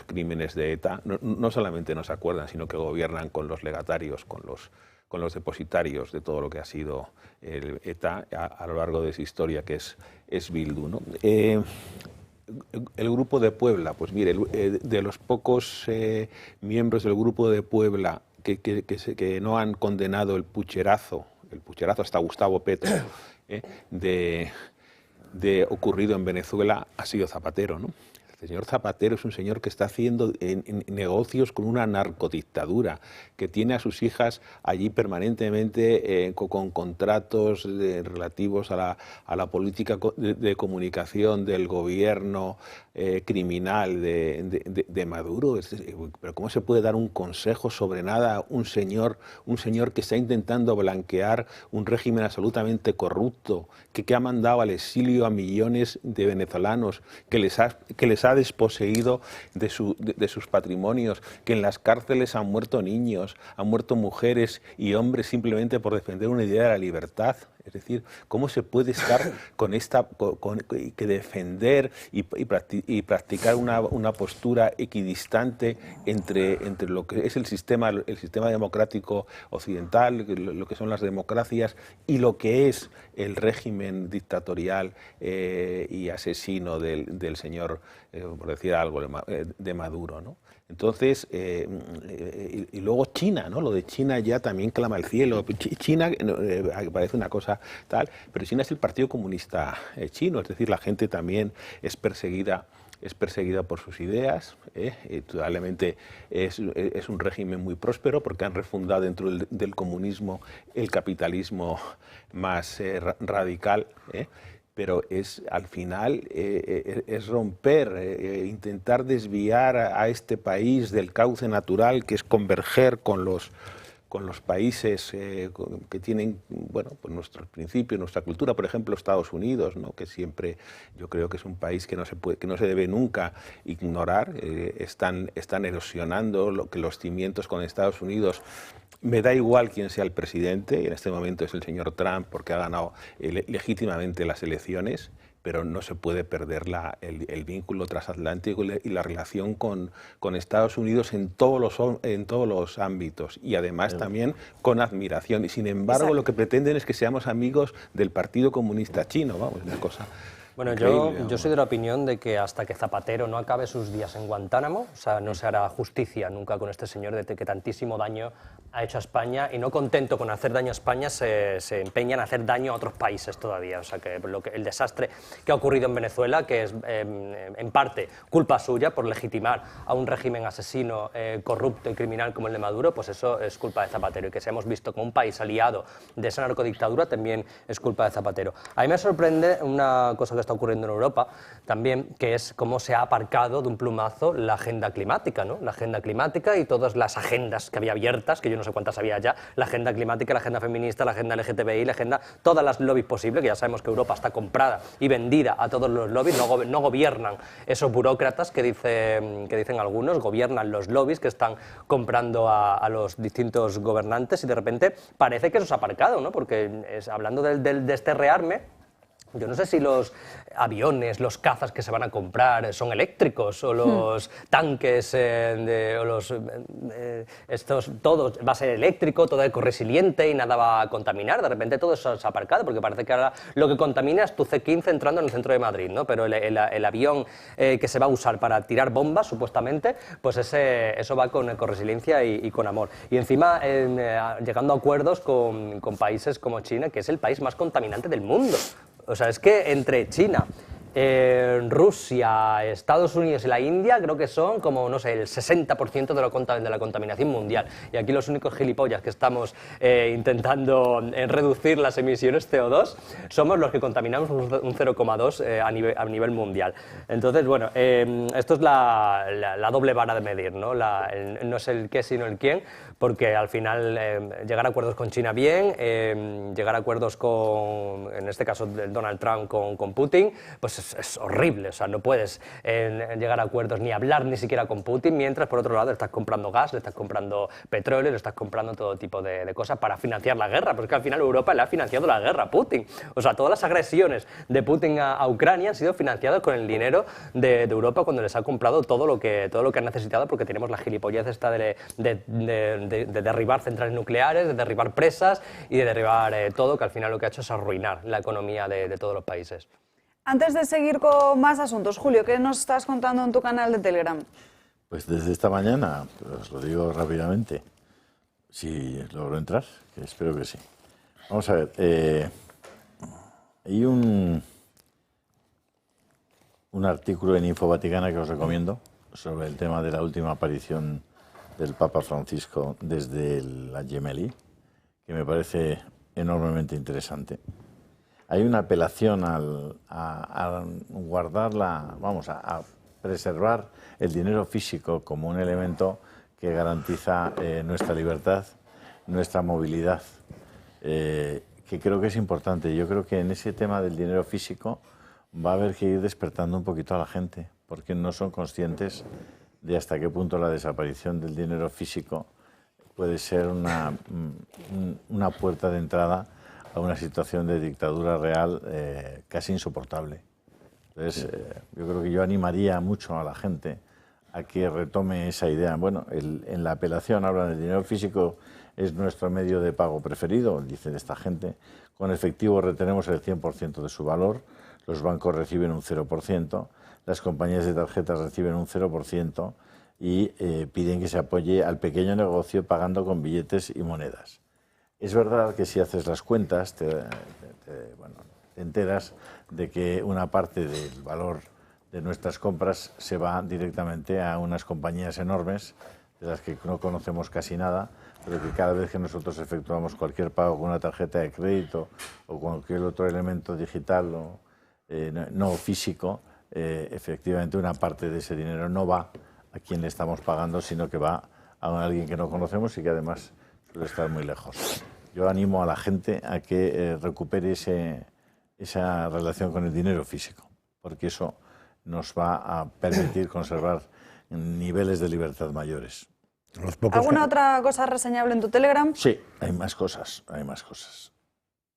crímenes de ETA. No solamente no se acuerdan, sino que gobiernan con los legatarios, con los depositarios de todo lo que ha sido el ETA a lo largo de su historia, que es Bildu, ¿no? El Grupo de Puebla, pues mire, de los pocos miembros del Grupo de Puebla que no han condenado el pucherazo hasta Gustavo Petro, de ocurrido en Venezuela, ha sido Zapatero, ¿no? El señor Zapatero es un señor que está haciendo negocios con una narcodictadura, que tiene a sus hijas allí permanentemente con contratos relativos a la política de comunicación del gobierno criminal de Maduro. Pero ¿cómo se puede dar un consejo sobre nada un señor que está intentando blanquear un régimen absolutamente corrupto, que ha mandado al exilio a millones de venezolanos, que les ha desposeído de sus patrimonios, que en las cárceles han muerto niños, han muerto mujeres y hombres simplemente por defender una idea de la libertad? Es decir, ¿cómo se puede estar que defender y practicar una postura equidistante entre lo que es el sistema democrático occidental, lo que son las democracias, y lo que es el régimen dictatorial y asesino del señor, por decir algo, de Maduro, ¿no? Entonces, y luego China, ¿no? Lo de China ya también clama al cielo. China parece una cosa tal, pero China es el Partido Comunista chino, es decir, la gente también es perseguida por sus ideas. Indudablemente es un régimen muy próspero porque han refundado dentro del comunismo el capitalismo más radical. Pero al final es romper, intentar desviar a este país del cauce natural, que es converger con los países que tienen, bueno, pues nuestros principios, nuestra cultura, por ejemplo Estados Unidos, ¿no? Que siempre yo creo que es un país que no se debe nunca ignorar. Están erosionando los cimientos con Estados Unidos. Me da igual quién sea el presidente, y en este momento es el señor Trump porque ha ganado legítimamente las elecciones, pero no se puede perder el vínculo transatlántico y la relación con Estados Unidos en todos los ámbitos, y además también con admiración. Y sin embargo lo que pretenden es que seamos amigos del Partido Comunista Chino, vamos, una cosa... Bueno, yo soy de la opinión de que hasta que Zapatero no acabe sus días en Guantánamo, o sea, no se hará justicia nunca con este señor que tantísimo daño ha hecho a España, y no contento con hacer daño a España se empeña en hacer daño a otros países todavía. O sea, que el desastre que ha ocurrido en Venezuela, que es en parte culpa suya por legitimar a un régimen asesino, corrupto y criminal como el de Maduro, pues eso es culpa de Zapatero. Y que se hemos visto como un país aliado de esa narcodictadura también es culpa de Zapatero. A mí me sorprende una cosa que está ocurriendo en Europa también, que es cómo se ha aparcado de un plumazo la agenda climática, ¿no? La agenda climática y todas las agendas que había abiertas, que yo no sé cuántas había ya, la agenda climática, la agenda feminista, la agenda LGTBI, la agenda, todas las lobbies posibles, que ya sabemos que Europa está comprada y vendida a todos los lobbies, no gobiernan esos burócratas que dicen algunos, gobiernan los lobbies que están comprando a los distintos gobernantes, y de repente parece que eso se ha aparcado, ¿no? Porque hablando de este rearme, Yo no sé si los aviones, los cazas que se van a comprar son eléctricos o los tanques o los todo va a ser eléctrico, todo ecoresiliente y nada va a contaminar. De repente todo eso se ha aparcado porque parece que ahora lo que contamina es tu C-15 entrando en el centro de Madrid, ¿no? Pero el avión que se va a usar para tirar bombas, supuestamente, pues eso va con ecoresiliencia y con amor. Y encima llegando a acuerdos con países como China, que es el país más contaminante del mundo. O sea, es que entre China, Rusia, Estados Unidos y la India creo que son como, no sé, el 60% de la contaminación mundial. Y aquí los únicos gilipollas que estamos intentando reducir las emisiones CO2 somos los que contaminamos un 0,2 a nivel mundial. Entonces, bueno, esto es la doble vara de medir, ¿no? No es el qué, sino el quién, porque al final llegar a acuerdos con China bien, llegar a acuerdos con, en este caso, Donald Trump con Putin, pues es horrible. O sea, no puedes llegar a acuerdos ni hablar ni siquiera con Putin, mientras por otro lado le estás comprando gas, le estás comprando petróleo, le estás comprando todo tipo de cosas para financiar la guerra, porque al final Europa le ha financiado la guerra a Putin. O sea, todas las agresiones de Putin a Ucrania han sido financiadas con el dinero de Europa cuando les ha comprado todo lo que han necesitado, porque tenemos la gilipollez esta de derribar centrales nucleares, de derribar presas y de derribar todo, que al final lo que ha hecho es arruinar la economía de todos los países. Antes de seguir con más asuntos, Julio, ¿qué nos estás contando en tu canal de Telegram? Pues desde esta mañana, os lo digo rápidamente, si logro entrar, que espero que sí. Vamos a ver, hay un artículo en Info Vaticana que os recomiendo sobre el tema de la última aparición del Papa Francisco desde la Gemelli, que me parece enormemente interesante. Hay una apelación a guardar a preservar el dinero físico como un elemento que garantiza nuestra libertad, nuestra movilidad, que creo que es importante. Yo creo que en ese tema del dinero físico va a haber que ir despertando un poquito a la gente, porque no son conscientes de hasta qué punto la desaparición del dinero físico puede ser una puerta de entrada a una situación de dictadura real casi insoportable. Entonces, yo creo que yo animaría mucho a la gente a que retome esa idea. Bueno, en la apelación hablan del dinero físico, es nuestro medio de pago preferido, dicen esta gente. Con efectivo retenemos el 100% de su valor, los bancos reciben un 0%, las compañías de tarjetas reciben un 0% y piden que se apoye al pequeño negocio pagando con billetes y monedas. Es verdad que si haces las cuentas te enteras de que una parte del valor de nuestras compras se va directamente a unas compañías enormes de las que no conocemos casi nada, pero que cada vez que nosotros efectuamos cualquier pago con una tarjeta de crédito o cualquier otro elemento digital o no físico, efectivamente una parte de ese dinero no va a quien le estamos pagando, sino que va a alguien que no conocemos y que además suele estar muy lejos. Yo animo a la gente a que recupere esa relación con el dinero físico, porque eso nos va a permitir conservar niveles de libertad mayores. ¿Alguna otra cosa reseñable en tu Telegram? Sí, hay más cosas,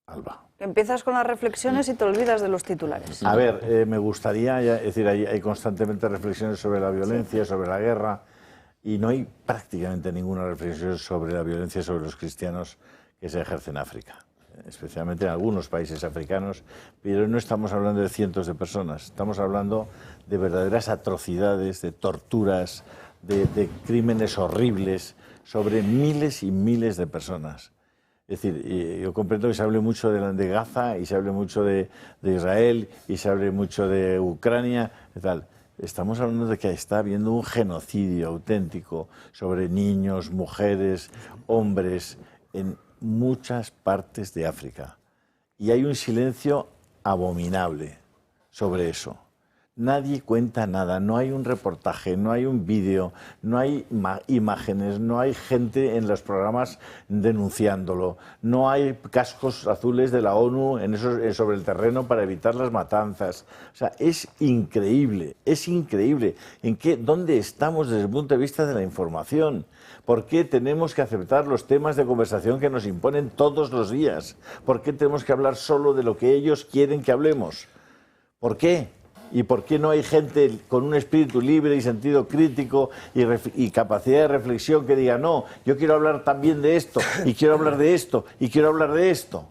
Alba. Empiezas con las reflexiones y te olvidas de los titulares. A ver, me gustaría, es decir, hay constantemente reflexiones sobre la violencia, sobre la guerra, y no hay prácticamente ninguna reflexión sobre la violencia sobre los cristianos que se ejerce en África, especialmente en algunos países africanos, pero no estamos hablando de cientos de personas, estamos hablando de verdaderas atrocidades, de torturas, de crímenes horribles sobre miles y miles de personas. Es decir, yo comprendo que se hable mucho de Gaza y se hable mucho de Israel y se hable mucho de Ucrania y tal. Estamos hablando de que está habiendo un genocidio auténtico sobre niños, mujeres, hombres, en muchas partes de África. Y hay un silencio abominable sobre eso. Nadie cuenta nada, no hay un reportaje, no hay un vídeo, no hay imágenes, no hay gente en los programas denunciándolo, no hay cascos azules de la ONU sobre el terreno para evitar las matanzas. O sea, es increíble, es increíble. ¿Dónde estamos desde el punto de vista de la información? ¿Por qué tenemos que aceptar los temas de conversación que nos imponen todos los días? ¿Por qué tenemos que hablar solo de lo que ellos quieren que hablemos? ¿Por qué? ¿Y por qué no hay gente con un espíritu libre y sentido crítico y capacidad de reflexión que diga, no, yo quiero hablar también de esto, y quiero hablar de esto, y quiero hablar de esto?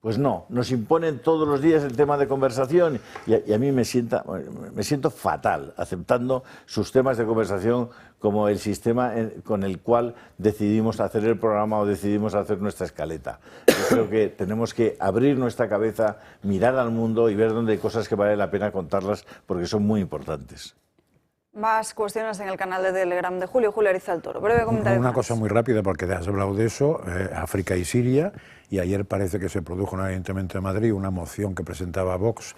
Pues no, nos imponen todos los días el tema de conversación y a mí me siento fatal aceptando sus temas de conversación como el sistema con el cual decidimos hacer el programa o decidimos hacer nuestra escaleta. Yo creo que tenemos que abrir nuestra cabeza, mirar al mundo y ver dónde hay cosas que vale la pena contarlas porque son muy importantes. Más cuestiones en el canal de Telegram de Julio Ariza el Toro. Breve comentario. Una cosa muy rápida, porque te has hablado de eso, África y Siria, y ayer parece que se produjo en el Ayuntamiento de Madrid una moción que presentaba Vox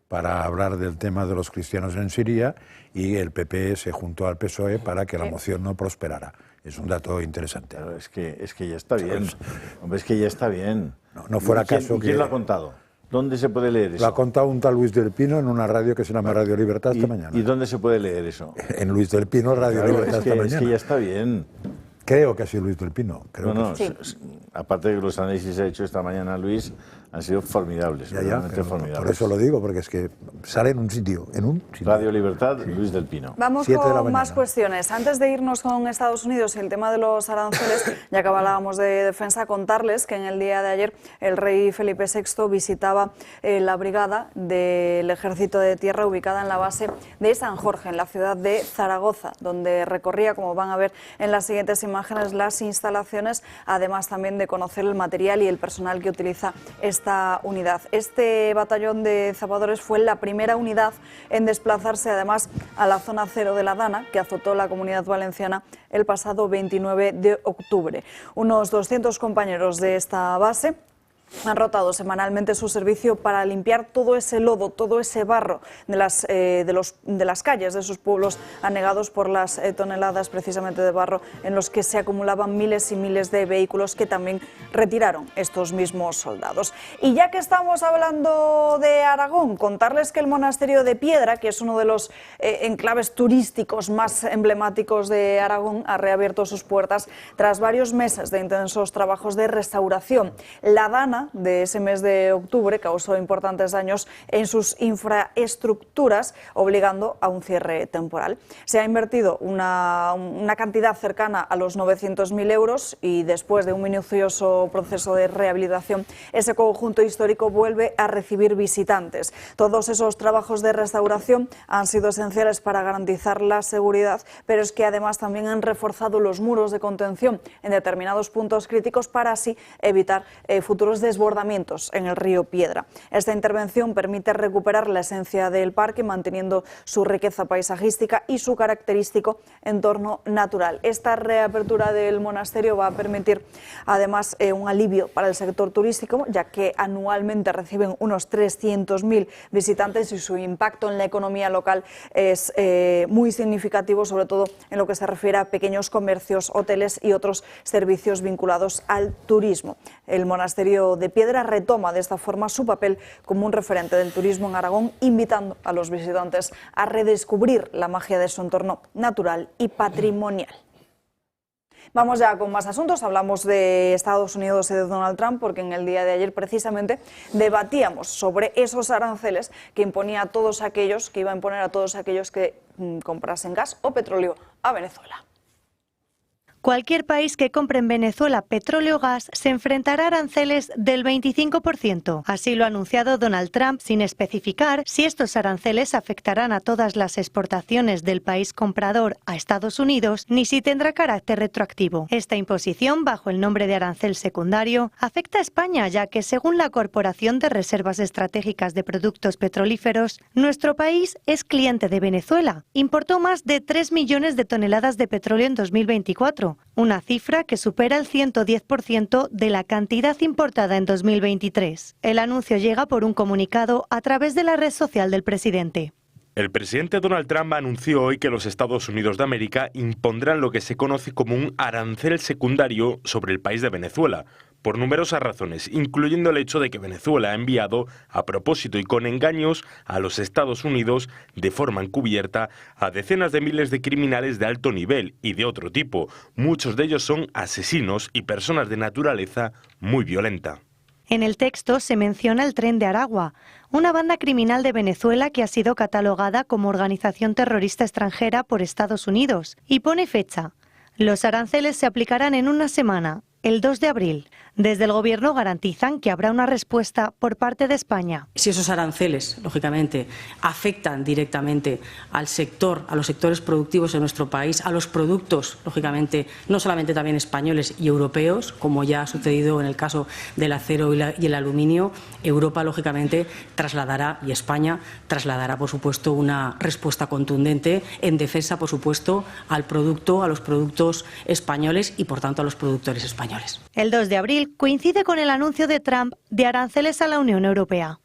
para hablar del tema de los cristianos en Siria, y el PP se juntó al PSOE para que la moción no prosperara. Es un dato interesante. Claro, es que ya está bien. Hombre, es que ya está bien. No fuera caso que... ¿Quién lo ha contado? ¿Dónde se puede leer eso? Lo ha contado un tal Luis del Pino en una radio que se llama Radio Libertad esta mañana. ¿Y dónde se puede leer eso? En Luis del Pino, Radio Libertad esta mañana. Es que ya está bien. Creo que ha sido Luis del Pino. Sí. Aparte de que los análisis que ha hecho esta mañana Luis han sido formidables, formidables. Por eso lo digo, porque es que sale en un sitio. Radio Libertad, sí. Luis del Pino. Vamos con más cuestiones. Antes de irnos con Estados Unidos y el tema de los aranceles, ya que hablábamos de defensa, contarles que en el día de ayer el rey Felipe VI visitaba la brigada del Ejército de Tierra ubicada en la base de San Jorge, en la ciudad de Zaragoza, donde recorría, como van a ver en las siguientes imágenes, las instalaciones, además también de conocer el material y el personal que utiliza esta unidad. Este batallón de zapadores fue la primera unidad en desplazarse además a la zona cero de la Dana, que azotó la Comunidad Valenciana el pasado 29 de octubre. Unos 200 compañeros de esta base han rotado semanalmente su servicio para limpiar todo ese lodo, todo ese barro de las calles de esos pueblos anegados por las toneladas precisamente de barro en los que se acumulaban miles y miles de vehículos que también retiraron estos mismos soldados. Y ya que estamos hablando de Aragón, contarles que el monasterio de Piedra, que es uno de los enclaves turísticos más emblemáticos de Aragón, ha reabierto sus puertas tras varios meses de intensos trabajos de restauración. La Dana de ese mes de octubre causó importantes daños en sus infraestructuras, obligando a un cierre temporal. Se ha invertido una cantidad cercana a los 900.000 euros y después de un minucioso proceso de rehabilitación, ese conjunto histórico vuelve a recibir visitantes. Todos esos trabajos de restauración han sido esenciales para garantizar la seguridad, pero es que además también han reforzado los muros de contención en determinados puntos críticos para así evitar futuros desbordamientos en el río Piedra. Esta intervención permite recuperar la esencia del parque, manteniendo su riqueza paisajística y su característico entorno natural. Esta reapertura del monasterio va a permitir además un alivio para el sector turístico, ya que anualmente reciben unos 300.000 visitantes y su impacto en la economía local es muy significativo, sobre todo en lo que se refiere a pequeños comercios, hoteles y otros servicios vinculados al turismo. El monasterio de Piedra retoma de esta forma su papel como un referente del turismo en Aragón, invitando a los visitantes a redescubrir la magia de su entorno natural y patrimonial. Vamos ya con más asuntos. Hablamos de Estados Unidos y de Donald Trump, porque en el día de ayer precisamente debatíamos sobre esos aranceles que imponía a todos aquellos, que iba a imponer a todos aquellos que comprasen gas o petróleo a Venezuela. Cualquier país que compre en Venezuela petróleo o gas se enfrentará a aranceles del 25%. Así lo ha anunciado Donald Trump, sin especificar si estos aranceles afectarán a todas las exportaciones del país comprador a Estados Unidos, ni si tendrá carácter retroactivo. Esta imposición, bajo el nombre de arancel secundario, afecta a España, ya que según la Corporación de Reservas Estratégicas de Productos Petrolíferos, nuestro país es cliente de Venezuela. Importó más de 3 millones de toneladas de petróleo en 2024. Una cifra que supera el 110% de la cantidad importada en 2023. El anuncio llega por un comunicado a través de la red social del presidente. El presidente Donald Trump anunció hoy que los Estados Unidos de América impondrán lo que se conoce como un arancel secundario sobre el país de Venezuela, por numerosas razones, incluyendo el hecho de que Venezuela ha enviado, a propósito y con engaños, a los Estados Unidos, de forma encubierta, a decenas de miles de criminales de alto nivel y de otro tipo. Muchos de ellos son asesinos y personas de naturaleza muy violenta. En el texto se menciona el Tren de Aragua, una banda criminal de Venezuela que ha sido catalogada como organización terrorista extranjera por Estados Unidos, y pone fecha. Los aranceles se aplicarán en una semana, el 2 de abril. Desde el Gobierno garantizan que habrá una respuesta por parte de España. Si esos aranceles, lógicamente, afectan directamente al sector, a los sectores productivos de nuestro país, a los productos, lógicamente, no solamente también españoles y europeos, como ya ha sucedido en el caso del acero y el aluminio, Europa, lógicamente, trasladará, y España trasladará, por supuesto, una respuesta contundente en defensa, por supuesto, al producto, a los productos españoles y, por tanto, a los productores españoles. El 2 de abril coincide con el anuncio de Trump de aranceles a la Unión Europea.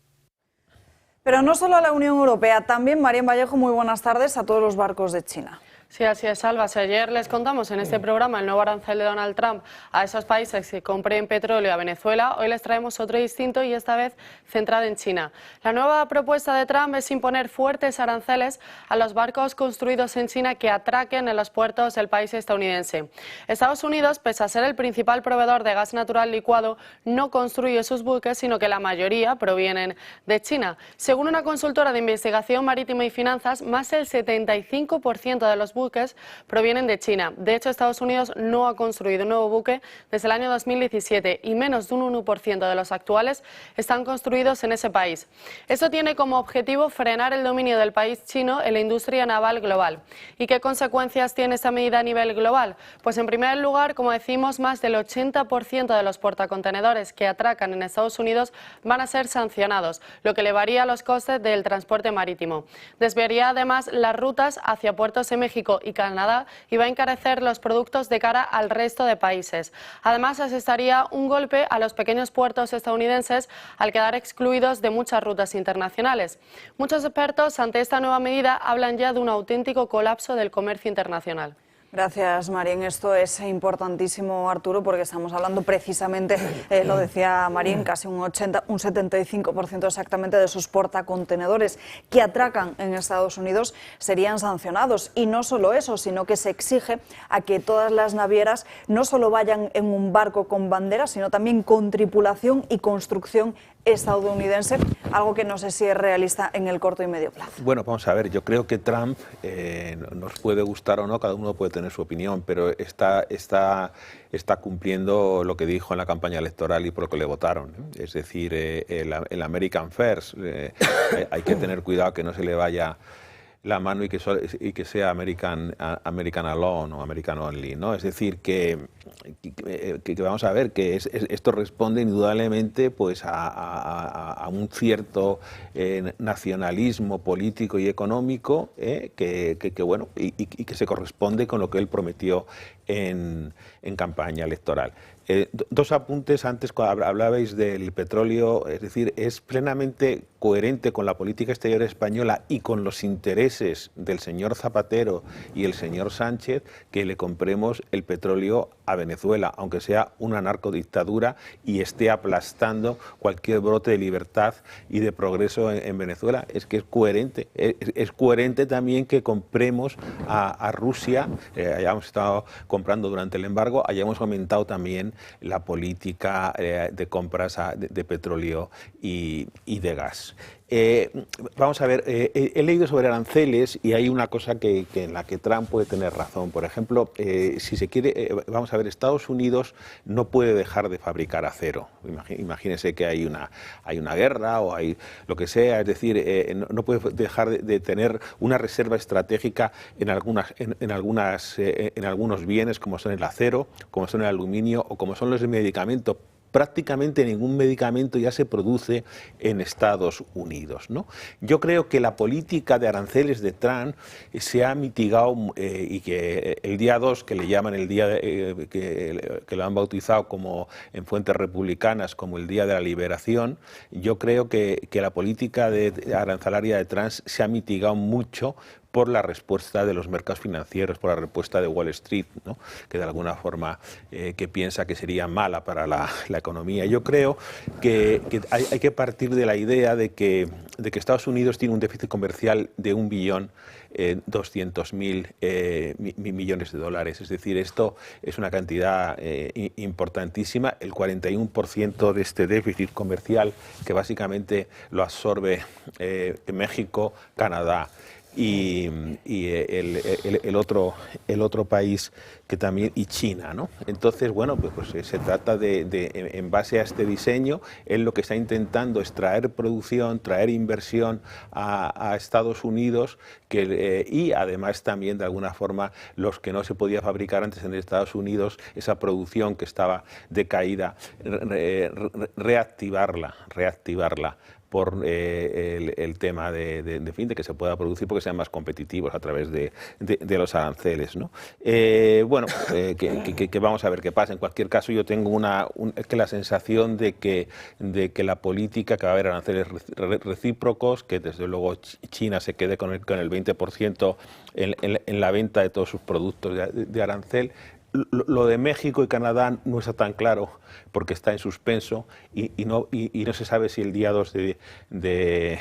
Pero no solo a la Unión Europea, también, Marién Vallejo, muy buenas tardes, a todos los barcos de China. Sí, así es, Alba. Si ayer les contamos en este programa el nuevo arancel de Donald Trump a esos países que compren petróleo a Venezuela, hoy les traemos otro distinto y esta vez centrado en China. La nueva propuesta de Trump es imponer fuertes aranceles a los barcos construidos en China que atraquen en los puertos del país estadounidense. Estados Unidos, pese a ser el principal proveedor de gas natural licuado, no construye sus buques, sino que la mayoría provienen de China. Según una consultora de investigación marítima y finanzas, más del 75% de los buques provienen de China. De hecho, Estados Unidos no ha construido un nuevo buque desde el año 2017 y menos de un 1% de los actuales están construidos en ese país. Eso tiene como objetivo frenar el dominio del país chino en la industria naval global. ¿Y qué consecuencias tiene esta medida a nivel global? Pues en primer lugar, como decimos, más del 80% de los portacontenedores que atracan en Estados Unidos van a ser sancionados, lo que elevaría los costes del transporte marítimo. Desviaría además las rutas hacia puertos en México y Canadá y va a encarecer los productos de cara al resto de países. Además, asestaría un golpe a los pequeños puertos estadounidenses al quedar excluidos de muchas rutas internacionales. Muchos expertos ante esta nueva medida hablan ya de un auténtitico colapso del comercio internacional. Gracias, Marién. Esto es importantísimo, Arturo, porque estamos hablando precisamente, lo decía Marién, casi un 75% exactamente de esos portacontenedores que atracan en Estados Unidos serían sancionados. Y no solo eso, sino que se exige a que todas las navieras no solo vayan en un barco con bandera, sino también con tripulación y construcción estadounidense, algo que no sé si es realista en el corto y medio plazo. Bueno, vamos a ver, yo creo que Trump, nos puede gustar o no, cada uno puede tener su opinión, pero está cumpliendo lo que dijo en la campaña electoral y por lo que le votaron, ¿no? Es decir, el American First, hay que tener cuidado que no se le vaya la mano y que sea American Alone o American Only, ¿no? Es decir, que vamos a ver que esto responde indudablemente pues a un cierto nacionalismo político y económico que bueno y que se corresponde con lo que él prometió en campaña electoral. Dos apuntes antes, cuando hablabais del petróleo, es decir, es plenamente coherente con la política exterior española y con los intereses del señor Zapatero y el señor Sánchez que le compremos el petróleo a Venezuela, aunque sea una narcodictadura y esté aplastando cualquier brote de libertad y de progreso en Venezuela. Es que es coherente. Es coherente también que compremos a Rusia, hayamos estado comprando durante el embargo, hayamos aumentado también la política de compras de petróleo y de gas. Vamos a ver, he leído sobre aranceles y hay una cosa en la que Trump puede tener razón. Por ejemplo, si se quiere, vamos a ver, Estados Unidos no puede dejar de fabricar acero. Imagínense que hay una guerra o hay lo que sea, es decir, no puede dejar de tener una reserva estratégica en algunos bienes como son el acero, como son el aluminio o como son los medicamentos, prácticamente ningún medicamento ya se produce en Estados Unidos, ¿no? Yo creo que la política de aranceles de Trump se ha mitigado y que el día 2, que le llaman el día que lo han bautizado como en fuentes republicanas como el Día de la Liberación, yo creo que la política arancelaria de Trump se ha mitigado mucho por la respuesta de los mercados financieros, por la respuesta de Wall Street, ¿no? Que de alguna forma que piensa que sería mala para la economía. Yo creo que hay que partir de la idea de que Estados Unidos tiene un déficit comercial de 1.200.000 millones de dólares. Es decir, esto es una cantidad importantísima. El 41% de este déficit comercial, que básicamente lo absorbe México, Canadá y el otro país que también, y China, ¿no? Entonces, bueno, pues se trata en base a este diseño, él lo que está intentando es traer producción, traer inversión a Estados Unidos y además también de alguna forma los que no se podía fabricar antes en Estados Unidos, esa producción que estaba decaída, reactivarla por el tema de que se pueda producir porque sean más competitivos a través de los aranceles, ¿no? Bueno, que vamos a ver qué pasa. En cualquier caso, yo tengo la sensación de que la política, que va a haber aranceles recíprocos, que desde luego China se quede con el 20% en la venta de todos sus productos de arancel. Lo de México y Canadá no está tan claro porque está en suspenso y no se sabe si el día 2 de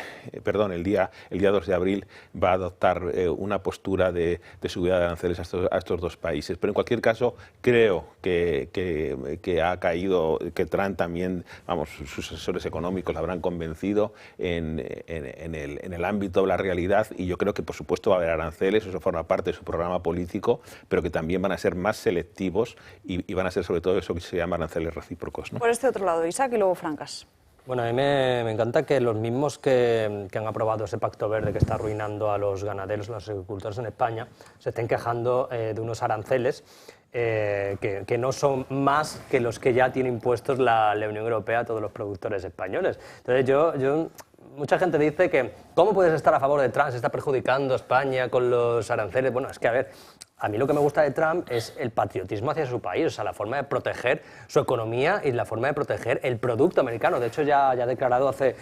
abril va a adoptar una postura de subida de aranceles a estos dos países. Pero en cualquier caso creo que ha caído, que Trump también, vamos, sus asesores económicos la habrán convencido en el ámbito de la realidad, y yo creo que por supuesto va a haber aranceles, eso forma parte de su programa político, pero que también van a ser más selectivos y van a ser sobre todo eso que se llama aranceles recíprocos, ¿no? Por este otro lado, Isaac, y luego Francas. Bueno, a mí me encanta que los mismos que han aprobado ese pacto verde que está arruinando a los ganaderos, a los agricultores en España, se estén quejando de unos aranceles que no son más que los que ya tiene impuestos la Unión Europea a todos los productores españoles. Entonces mucha gente dice que ¿cómo puedes estar a favor de Trump? Se está perjudicando a España con los aranceles. Bueno, es que a ver, a mí lo que me gusta de Trump es el patriotismo hacia su país, o sea, la forma de proteger su economía y la forma de proteger el producto americano. De hecho, ya ha declarado hace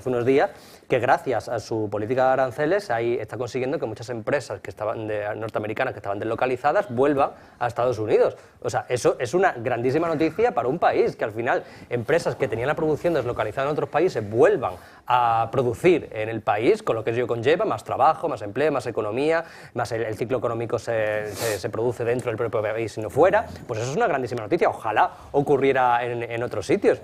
unos días que gracias a su política de aranceles ahí está consiguiendo que muchas empresas norteamericanas que estaban deslocalizadas vuelvan a Estados Unidos. O sea, eso es una grandísima noticia para un país, que al final empresas que tenían la producción deslocalizada en otros países vuelvan a producir en el país, con lo que ello conlleva, más trabajo, más empleo, más economía, más el ciclo económico se produce dentro del propio país y no fuera. Pues eso es una grandísima noticia, ojalá ocurriera en otros sitios.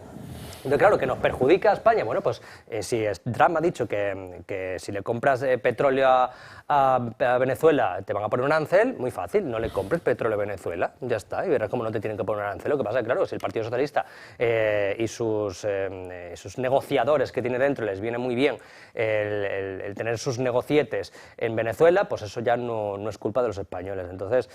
Entonces, claro, que nos perjudica a España. Bueno, pues si Trump ha dicho que si le compras petróleo a Venezuela te van a poner un arancel, muy fácil, no le compres petróleo a Venezuela, ya está, y verás cómo no te tienen que poner un arancel. Lo que pasa es que, claro, si el Partido Socialista y sus negociadores que tiene dentro les viene muy bien el tener sus negocietes en Venezuela, pues eso ya no es culpa de los españoles. Entonces,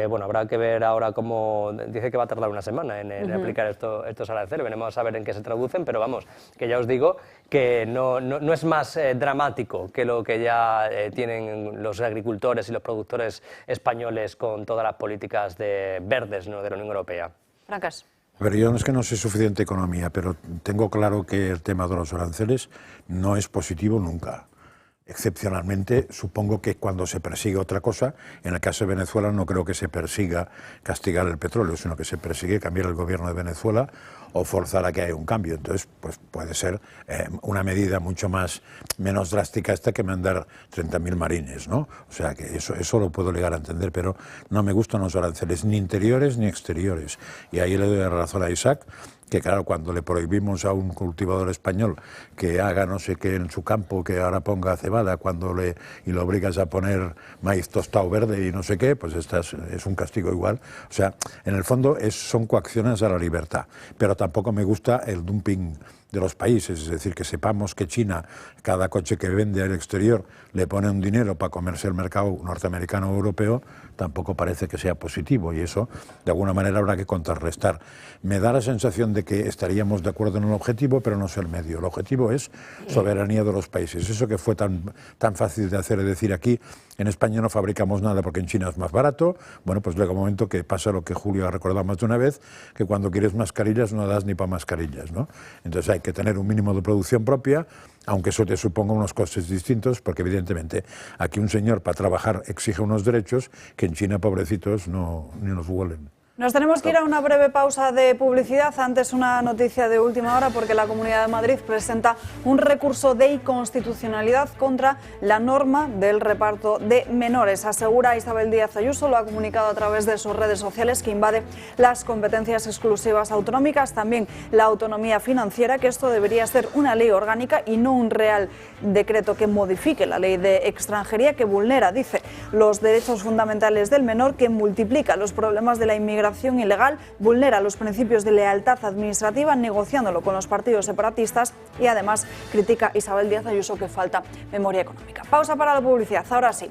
bueno, habrá que ver ahora cómo, dice que va a tardar una semana en aplicar estos aranceles, veremos a ver en qué se traducen, pero vamos, que ya os digo que no es más dramático que lo que ya tienen los agricultores y los productores españoles con todas las políticas verdes, ¿no?, de la Unión Europea. Francas. A ver, yo no es que no sé suficiente economía, pero tengo claro que el tema de los aranceles no es positivo nunca. Excepcionalmente, supongo que cuando se persigue otra cosa, en el caso de Venezuela no creo que se persiga castigar el petróleo, sino que se persigue cambiar el gobierno de Venezuela o forzar a que haya un cambio. Entonces, pues puede ser una medida menos drástica esta que mandar 30.000 marines, ¿no? O sea, que eso lo puedo llegar a entender, pero no me gustan los aranceles ni interiores ni exteriores. Y ahí le doy la razón a Isaac, que claro, cuando le prohibimos a un cultivador español que haga no sé qué en su campo, que ahora ponga cebada, y lo obligas a poner maíz tostado verde y no sé qué, pues es un castigo igual. O sea, en el fondo son coacciones a la libertad, pero tampoco me gusta el dumping de los países, es decir, que sepamos que China, cada coche que vende al exterior, le pone un dinero para comerse el mercado norteamericano o europeo, tampoco parece que sea positivo, y eso de alguna manera habrá que contrarrestar. Me da la sensación de que estaríamos de acuerdo en el objetivo, pero no es el medio. El objetivo es soberanía de los países. Eso que fue tan fácil de hacer, es decir, aquí en España no fabricamos nada porque en China es más barato. Bueno, pues llega un momento que pasa lo que Julio ha recordado más de una vez, que cuando quieres mascarillas no das ni para mascarillas, ¿no? Entonces hay que tener un mínimo de producción propia, aunque eso te suponga unos costes distintos, porque evidentemente aquí un señor para trabajar exige unos derechos que en China, pobrecitos, ni los huelen. Nos tenemos que ir a una breve pausa de publicidad. Antes, una noticia de última hora, porque la Comunidad de Madrid presenta un recurso de inconstitucionalidad contra la norma del reparto de menores. Asegura Isabel Díaz Ayuso, lo ha comunicado a través de sus redes sociales, que invade las competencias exclusivas autonómicas, también la autonomía financiera, que esto debería ser una ley orgánica y no un real decreto que modifique la ley de extranjería, que vulnera, dice, los derechos fundamentales del menor, que multiplica los problemas de la inmigración ilegal, vulnera los principios de lealtad administrativa negociándolo con los partidos separatistas, y además critica Isabel Díaz Ayuso que falta memoria económica. Pausa para la publicidad. Ahora sí.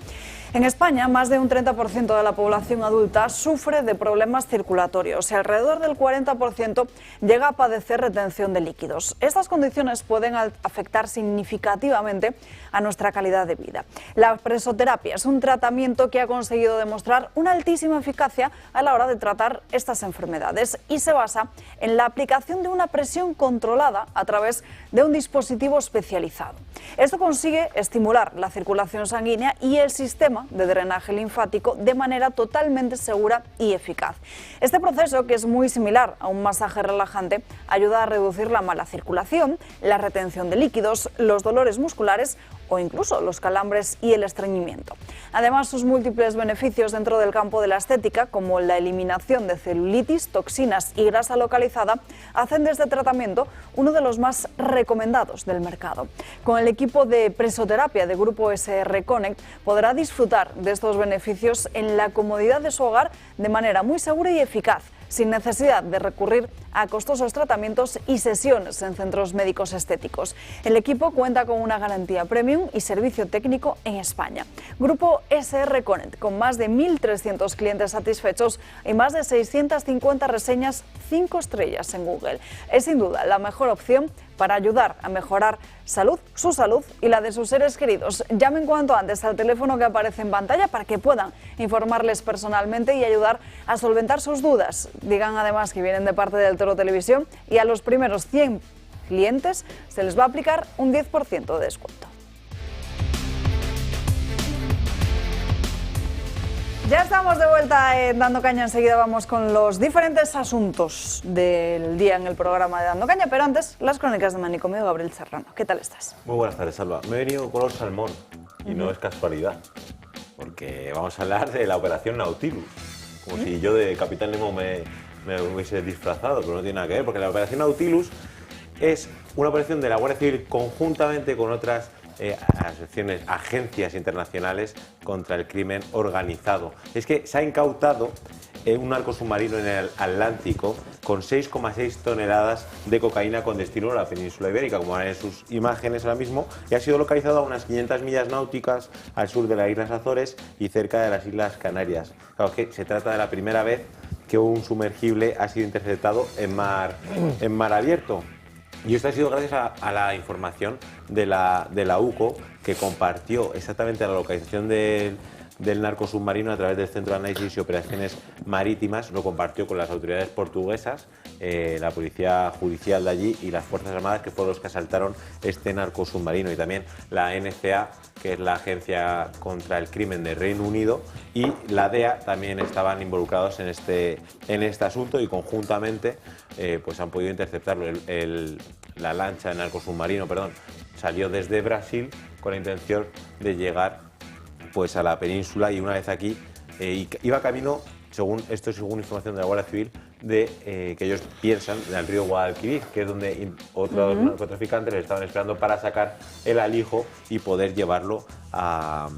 En España, más de un 30% de la población adulta sufre de problemas circulatorios y alrededor del 40% llega a padecer retención de líquidos. Estas condiciones pueden afectar significativamente a nuestra calidad de vida. La presoterapia es un tratamiento que ha conseguido demostrar una altísima eficacia a la hora de tratar estas enfermedades y se basa en la aplicación de una presión controlada a través de un dispositivo especializado. Esto consigue estimular la circulación sanguínea y el sistema de drenaje linfático de manera totalmente segura y eficaz. Este proceso, que es muy similar a un masaje relajante, ayuda a reducir la mala circulación, la retención de líquidos, los dolores musculares o incluso los calambres y el estreñimiento. Además, sus múltiples beneficios dentro del campo de la estética, como la eliminación de celulitis, toxinas y grasa localizada, hacen de este tratamiento uno de los más recomendados del mercado. Con el equipo de presoterapia de Grupo SR Connect podrá disfrutar de estos beneficios en la comodidad de su hogar de manera muy segura y eficaz, sin necesidad de recurrir a costosos tratamientos y sesiones en centros médicos estéticos. El equipo cuenta con una garantía premium y servicio técnico en España. Grupo SR Connect, con más de 1.300 clientes satisfechos y más de 650 reseñas 5 estrellas en Google. Es sin duda la mejor opción para ayudar a mejorar su salud y la de sus seres queridos. Llamen cuanto antes al teléfono que aparece en pantalla para que puedan informarles personalmente y ayudar a solventar sus dudas. Digan además que vienen de parte del Toro Televisión, y a los primeros 100 clientes se les va a aplicar un 10% de descuento. Ya estamos de vuelta en Dando Caña. Enseguida vamos con los diferentes asuntos del día en el programa de Dando Caña, pero antes, las crónicas de Manicomio. Gabriel Serrano, ¿qué tal estás? Muy buenas tardes, Salva. Me he venido color salmón y no es casualidad, porque vamos a hablar de la operación Nautilus, como si yo de Capitán Nemo me hubiese disfrazado, pero no tiene nada que ver, porque la operación Nautilus es una operación de la Guardia Civil conjuntamente con otras agencias internacionales contra el crimen organizado. Es que se ha incautado un narcosubmarino en el Atlántico con 6,6 toneladas de cocaína con destino a la península ibérica, como ven en sus imágenes ahora mismo, y ha sido localizado a unas 500 millas náuticas al sur de las Islas Azores y cerca de las Islas Canarias. Claro que se trata de la primera vez que un sumergible ha sido interceptado en mar abierto. Y esto ha sido gracias a la información de la UCO, que compartió exactamente la localización del narcosubmarino a través del Centro de Análisis y Operaciones Marítimas. Lo compartió con las autoridades portuguesas, la Policía Judicial de allí y las Fuerzas Armadas, que fueron los que asaltaron este narcosubmarino, y también la NCA, que es la Agencia contra el Crimen de Reino Unido, y la DEA también estaban involucrados en este asunto, y conjuntamente pues han podido interceptarlo. La lancha del narcosubmarino, salió desde Brasil con la intención de llegar pues a la península, y una vez aquí iba camino, según información de la Guardia Civil, que ellos piensan del río Guadalquivir, que es donde otros narcotraficantes les estaban esperando para sacar el alijo y poder llevarlo a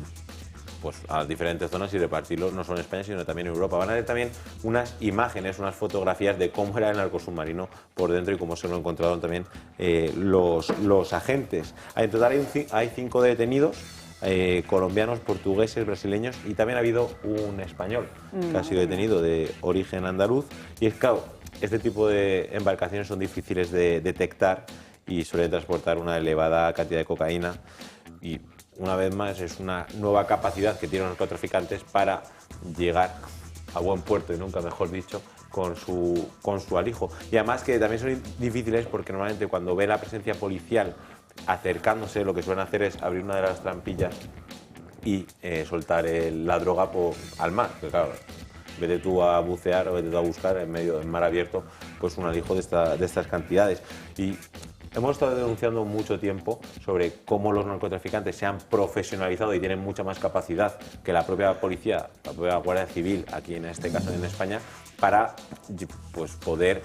diferentes zonas y repartirlo no solo en España sino también en Europa. Van a ver también unas imágenes, unas fotografías de cómo era el narcosubmarino por dentro y cómo se lo encontraron también los agentes. En total hay 5 detenidos, colombianos, portugueses, brasileños, y también ha habido un español que ha sido detenido de origen andaluz. Y es claro, este tipo de embarcaciones son difíciles de detectar y suelen transportar una elevada cantidad de cocaína. Y una vez más es una nueva capacidad que tienen los narcotraficantes para llegar a buen puerto, y nunca mejor dicho, con su alijo. Y además que también son difíciles porque normalmente cuando ve la presencia policial acercándose, lo que suelen hacer es abrir una de las trampillas y soltar la droga al mar. Que claro, vete tú a bucear o vete tú a buscar en medio del mar abierto pues un alijo de estas cantidades. Y hemos estado denunciando mucho tiempo sobre cómo los narcotraficantes se han profesionalizado y tienen mucha más capacidad que la propia policía, la propia Guardia Civil, aquí en este caso en España, para pues, poder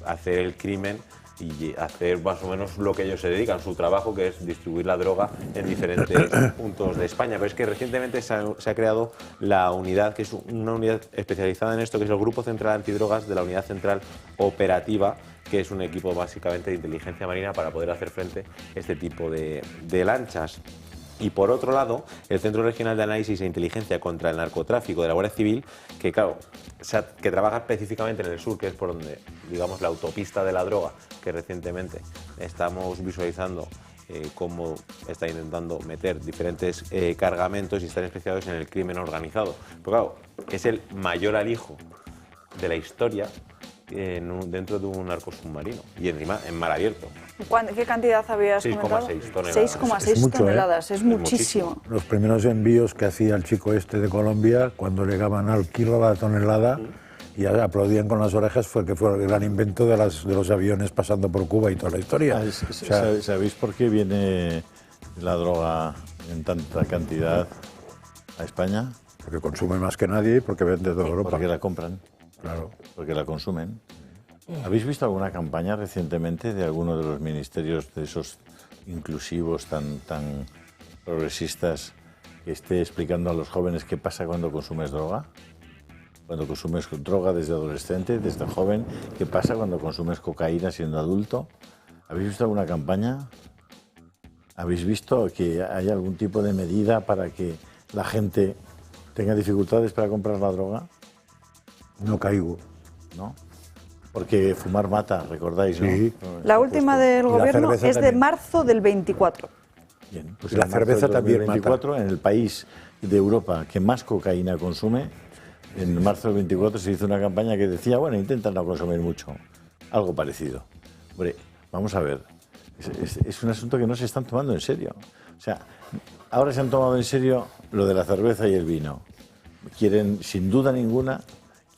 hacer el crimen y hacer más o menos lo que ellos se dedican, su trabajo, que es distribuir la droga en diferentes puntos de España. Pero es que recientemente se ha creado la unidad, que es una unidad especializada en esto, que es el Grupo Central Antidrogas de la Unidad Central Operativa, que es un equipo básicamente de inteligencia marina para poder hacer frente a este tipo de lanchas. Y por otro lado, el Centro Regional de Análisis e Inteligencia contra el Narcotráfico de la Guardia Civil, que claro, que trabaja específicamente en el sur, que es por donde, digamos, la autopista de la droga, que recientemente estamos visualizando cómo está intentando meter diferentes cargamentos y están especializados en el crimen organizado. Pero claro, es el mayor alijo de la historia dentro de un narco submarino y encima en mar abierto. ¿Qué cantidad habías comentado? 6,6 toneladas. 6,6 toneladas, es muchísimo. Los primeros envíos que hacía el chico este de Colombia, cuando llegaban al kilo la tonelada, y aplaudían con las orejas, fue el gran invento de los aviones pasando por Cuba y toda la historia. ¿Sabéis por qué viene la droga en tanta cantidad a España? Porque consume más que nadie y porque vende toda Europa. Porque la compran. Claro. Porque la consumen. ¿Habéis visto alguna campaña recientemente de alguno de los ministerios de esos inclusivos tan progresistas que esté explicando a los jóvenes qué pasa cuando consumes droga? Cuando consumes droga desde adolescente, desde joven, ¿qué pasa cuando consumes cocaína siendo adulto? ¿Habéis visto alguna campaña? ¿Habéis visto que hay algún tipo de medida para que la gente tenga dificultades para comprar la droga? No caigo. ¿No? Porque fumar mata, recordáis, ¿no? Sí. La última del gobierno es de marzo del 24. Bien, pues la cerveza también mata. En el país de Europa que más cocaína consume, en marzo del 24 se hizo una campaña que decía, bueno, intentan no consumir mucho. Algo parecido. Hombre, vamos a ver. Es un asunto que no se están tomando en serio. O sea, ahora se han tomado en serio lo de la cerveza y el vino. Quieren, sin duda ninguna,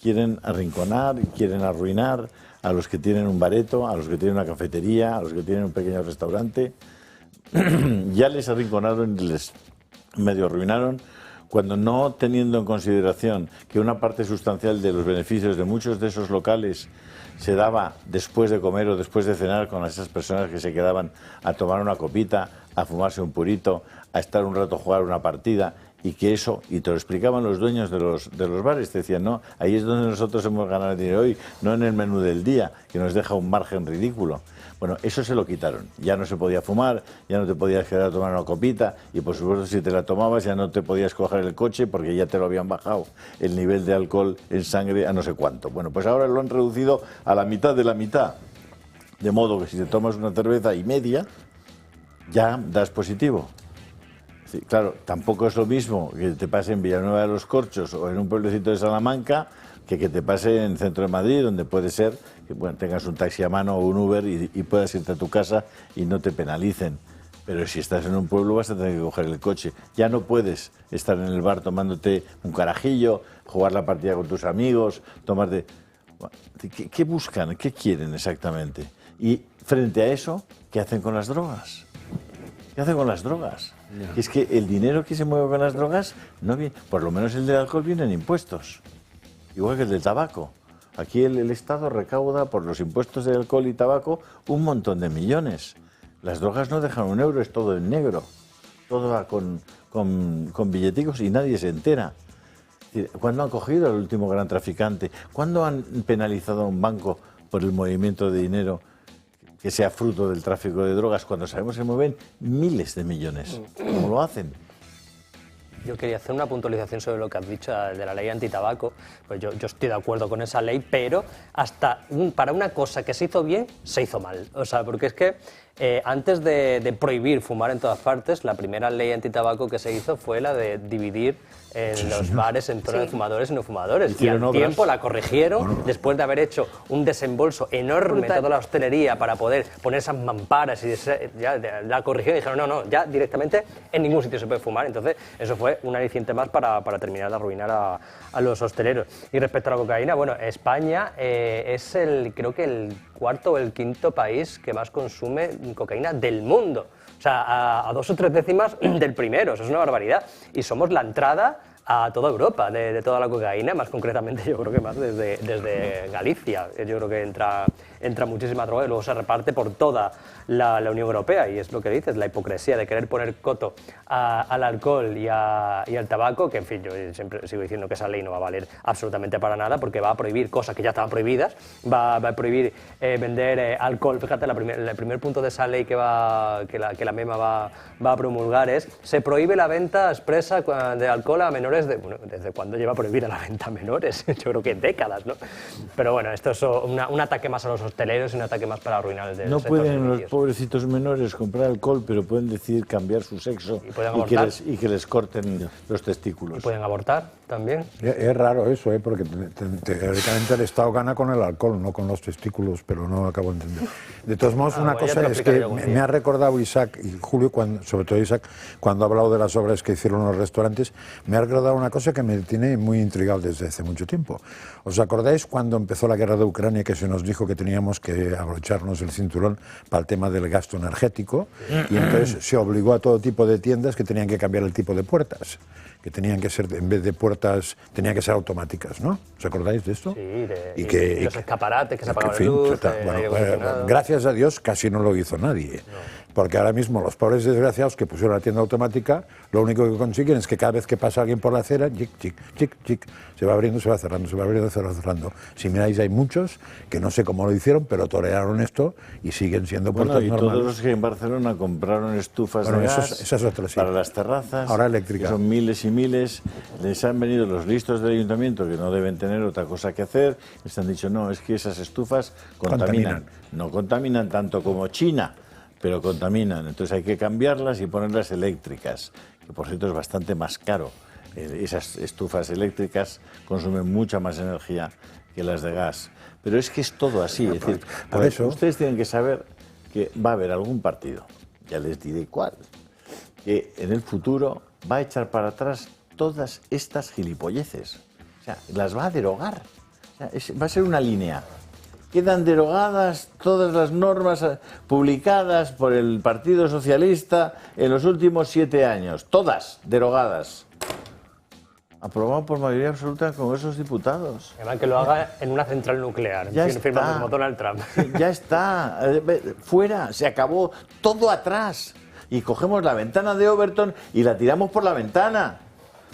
quieren arrinconar, quieren arruinar a los que tienen un bareto, a los que tienen una cafetería, a los que tienen un pequeño restaurante. Ya les arrinconaron y les medio arruinaron, cuando no teniendo en consideración que una parte sustancial de los beneficios de muchos de esos locales se daba después de comer o después de cenar con esas personas que se quedaban a tomar una copita, a fumarse un purito, a estar un rato a jugar una partida, y que eso, y te lo explicaban los dueños de los bares, te decían, no, ahí es donde nosotros hemos ganado el dinero hoy, no en el menú del día, que nos deja un margen ridículo. Bueno, eso se lo quitaron, ya no se podía fumar, ya no te podías quedar a tomar una copita, y por supuesto si te la tomabas ya no te podías coger el coche porque ya te lo habían bajado el nivel de alcohol en sangre a no sé cuánto. Bueno, pues ahora lo han reducido a la mitad de la mitad, de modo que si te tomas una cerveza y media, ya das positivo. Sí, claro, tampoco es lo mismo que te pase en Villanueva de los Corchos o en un pueblecito de Salamanca que te pase en el centro de Madrid, donde puede ser que tengas un taxi a mano o un Uber y puedas irte a tu casa y no te penalicen. Pero si estás en un pueblo vas a tener que coger el coche. Ya no puedes estar en el bar tomándote un carajillo, jugar la partida con tus amigos, tomarte... ¿Qué buscan? ¿Qué quieren exactamente? Y frente a eso, ¿qué hacen con las drogas? ¿Qué hacen con las drogas? Y es que el dinero que se mueve con las drogas, no viene, por lo menos el del alcohol viene en impuestos, igual que el del tabaco. Aquí el Estado recauda por los impuestos de alcohol y tabaco un montón de millones. Las drogas no dejan un euro, es todo en negro. Todo va con billeticos y nadie se entera. ¿Cuándo han cogido al último gran traficante? ¿Cuándo han penalizado a un banco por el movimiento de dinero que sea fruto del tráfico de drogas, cuando sabemos que se mueven miles de millones? ¿Cómo lo hacen? Yo quería hacer una puntualización sobre lo que has dicho de la ley antitabaco. Pues yo estoy de acuerdo con esa ley, pero para una cosa que se hizo bien, se hizo mal. O sea, porque es que antes de prohibir fumar en todas partes, la primera ley antitabaco que se hizo fue la de dividir los bares en zona de fumadores y no fumadores. Y al tiempo la corrigieron después de haber hecho un desembolso enorme toda la hostelería para poder poner esas mamparas y ya la corrigieron y dijeron no, ya directamente en ningún sitio se puede fumar. Entonces eso fue un aliciente más para terminar de arruinar a los hosteleros. Y respecto a la cocaína, bueno, España es creo que el cuarto o el quinto país que más consume cocaína del mundo. O sea, a 2 o 3 décimas del primero, eso es una barbaridad. Y somos la entrada a toda Europa de toda la cocaína, más concretamente yo creo que más desde Galicia. Yo creo que entra muchísima droga y luego se reparte por toda la Unión Europea. Y es lo que dices, la hipocresía de querer poner coto al alcohol y al tabaco, que en fin, yo siempre sigo diciendo que esa ley no va a valer absolutamente para nada, porque va a prohibir cosas que ya estaban prohibidas, va a prohibir vender alcohol. Fíjate, el primer punto de esa ley que la MEMA va a promulgar es: se prohíbe la venta expresa de alcohol a menores ¿desde cuándo lleva prohibida la venta a menores? Yo creo que décadas, ¿no? Pero bueno, esto es un ataque más a los hosteleros y un ataque más para arruinar el sector. No pueden los pobrecitos menores comprar alcohol, pero pueden decidir cambiar su sexo y que les corten los testículos. ¿Y pueden abortar también? Es raro eso, porque teóricamente el Estado gana con el alcohol, no con los testículos, pero no acabo de entender. De todos modos, una cosa es que me ha recordado Isaac y Julio, sobre todo Isaac, cuando ha hablado de las obras que hicieron los restaurantes, me ha recordado una cosa que me tiene muy intrigado desde hace mucho tiempo. ¿Os acordáis cuando empezó la guerra de Ucrania, que se nos dijo que teníamos que abrocharnos el cinturón para el tema del gasto energético? Y entonces se obligó a todo tipo de tiendas que tenían que cambiar el tipo de puertas, que tenían que ser, en vez de puertas, tenían que ser automáticas, ¿no? ¿Os acordáis de esto? Sí, y los escaparates que se apagaban la luz. Gracias a Dios casi no lo hizo nadie. Porque ahora mismo los pobres desgraciados que pusieron la tienda automática, lo único que consiguen es que cada vez que pasa alguien por la acera, chic, se va abriendo, se va cerrando, se va abriendo, se va cerrando. Si miráis, hay muchos que no sé cómo lo hicieron, pero toleraron esto y siguen siendo puertas normales. Todos los que en Barcelona compraron estufas de gas para las terrazas, ahora eléctricas. Son miles y miles, les han venido los listos del ayuntamiento que no deben tener otra cosa que hacer, les han dicho, no, es que esas estufas contaminan. No contaminan tanto como China, pero contaminan, entonces hay que cambiarlas y ponerlas eléctricas, que por cierto es bastante más caro. Esas estufas eléctricas consumen mucha más energía que las de gas. Pero es que es todo así, es decir, por eso ustedes tienen que saber que va a haber algún partido, ya les diré cuál, que en el futuro va a echar para atrás todas estas gilipolleces. O sea, las va a derogar. O sea, va a ser una línea. Quedan derogadas todas las normas publicadas por el Partido Socialista en los últimos 7 años. Todas derogadas. Aprobado por mayoría absoluta con esos diputados. Además que lo haga en una central nuclear, firmado como Donald Trump. Ya está, fuera, se acabó, todo atrás. Y cogemos la ventana de Overton y la tiramos por la ventana.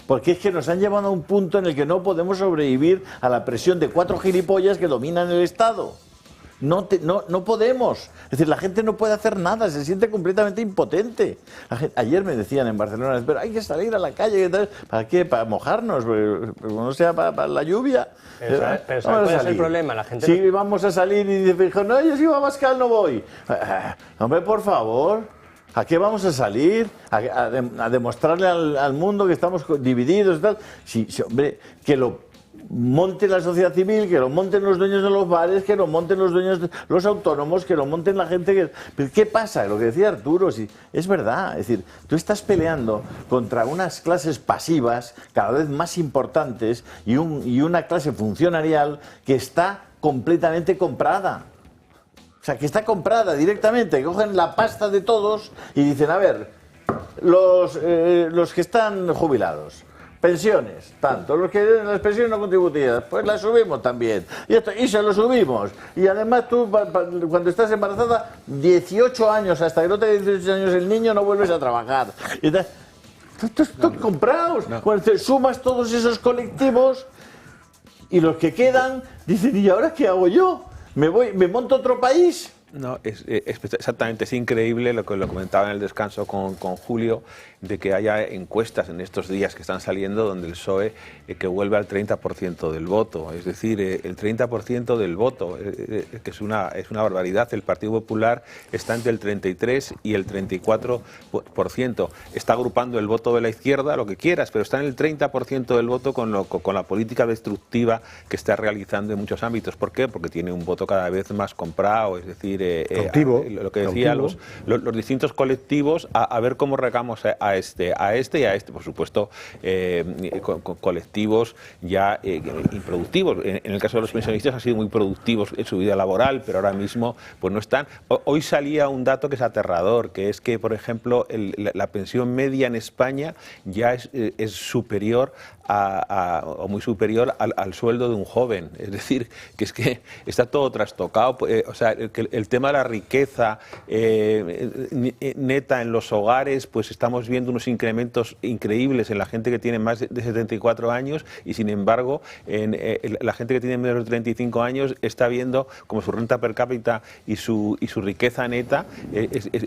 Porque es que nos han llevado a un punto en el que no podemos sobrevivir a la presión de 4 gilipollas que dominan el Estado. No podemos. Es decir, la gente no puede hacer nada, se siente completamente impotente. Ayer me decían en Barcelona, pero hay que salir a la calle. ¿Para qué? ¿Para mojarnos? No sea para la lluvia. Pero ¿cuál es el problema? La gente sí, vamos a salir y dijo, no, yo si voy a Abascal no voy. Hombre, por favor. ¿A qué vamos a salir? ¿A demostrarle al mundo que estamos divididos y tal? Sí, hombre, que lo monte la sociedad civil, que lo monten los dueños de los bares, que lo monten los dueños de los autónomos, que lo monten la gente que... ¿Pero qué pasa? Lo que decía Arturo, sí, es verdad. Es decir, tú estás peleando contra unas clases pasivas cada vez más importantes y una clase funcionarial que está completamente comprada. O sea, que está comprada directamente, que cogen la pasta de todos y dicen, a ver, los que están jubilados, pensiones, tanto, los que las pensiones no contributivas, pues las subimos también, y se lo subimos. Y además tú, cuando estás embarazada, 18 años, hasta que no tengas 18 años el niño, no vuelves a trabajar. Y están comprados. No. Cuando sumas todos esos colectivos y los que quedan, dicen, ¿y ahora qué hago yo? ¿Me monto otro país? No, es exactamente, es increíble lo que lo comentaba en el descanso con Julio, de que haya encuestas en estos días que están saliendo donde el PSOE que vuelve al 30% del voto, es decir, el 30% del voto, que es una barbaridad. El Partido Popular está entre el 33 y el 34%, está agrupando el voto de la izquierda, lo que quieras, pero está en el 30% del voto con la política destructiva que está realizando en muchos ámbitos. ¿Por qué? Porque tiene un voto cada vez más comprado, es decir, lo que decía, los distintos colectivos, a ver cómo regamos a este y a este, por supuesto, colectivos ya improductivos. En el caso de los pensionistas han sido muy productivos en su vida laboral, pero ahora mismo pues no están. Hoy salía un dato que es aterrador, que es que, por ejemplo, la pensión media en España ya es superior o muy superior al sueldo de un joven. Es decir, que es que está todo trastocado. O sea, el tema de la riqueza neta en los hogares, pues estamos viendo unos incrementos increíbles en la gente que tiene más de 74 años y, sin embargo, la gente que tiene menos de 35 años está viendo como su renta per cápita y su riqueza neta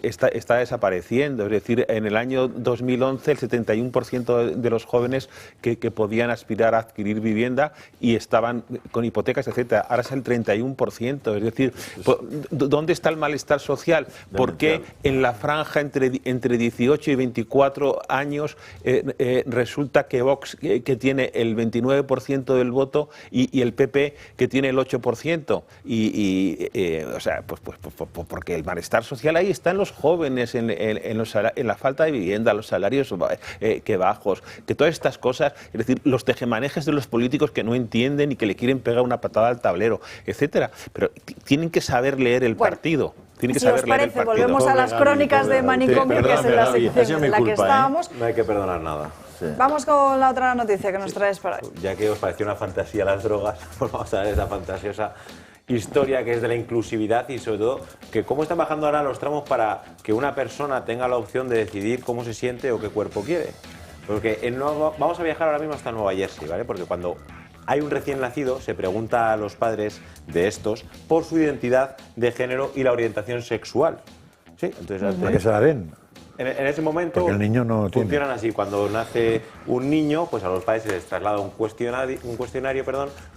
está desapareciendo. Es decir, en el año 2011 el 71% de los jóvenes que podían aspirar a adquirir vivienda y estaban con hipotecas, etcétera. Ahora es el 31%. Es decir, ¿dónde está el malestar social? ¿Por qué en la franja entre 18 y 24 años resulta que Vox, que tiene el 29% del voto, y el PP, que tiene el 8%? O sea, pues porque el malestar social ahí está en los jóvenes, en la falta de vivienda, los salarios que bajos, que todas estas cosas, es decir, los tejemanejes de los políticos que no entienden y que le quieren pegar una patada al tablero, etcétera. Pero tienen que saber leer el partido. Tienen que si saber os leer parece, el partido. volvemos a las crónicas de Manicomio, que es en la sección en la que estábamos. No hay que perdonar nada. Sí. Vamos con la otra noticia que nos traes para hoy. Ya que os pareció una fantasía las drogas, pues vamos a ver esa fantasiosa historia que es de la inclusividad y, sobre todo, que cómo están bajando ahora los tramos para que una persona tenga la opción de decidir cómo se siente o qué cuerpo quiere. Porque vamos a viajar ahora mismo hasta Nueva Jersey, ¿vale? Porque cuando hay un recién nacido, se pregunta a los padres de estos por su identidad de género y la orientación sexual. ¿Sí? Entonces, ¿para qué se la den? En ese momento porque el niño no funcionan así. Cuando nace un niño, pues a los padres se les traslada un cuestionario,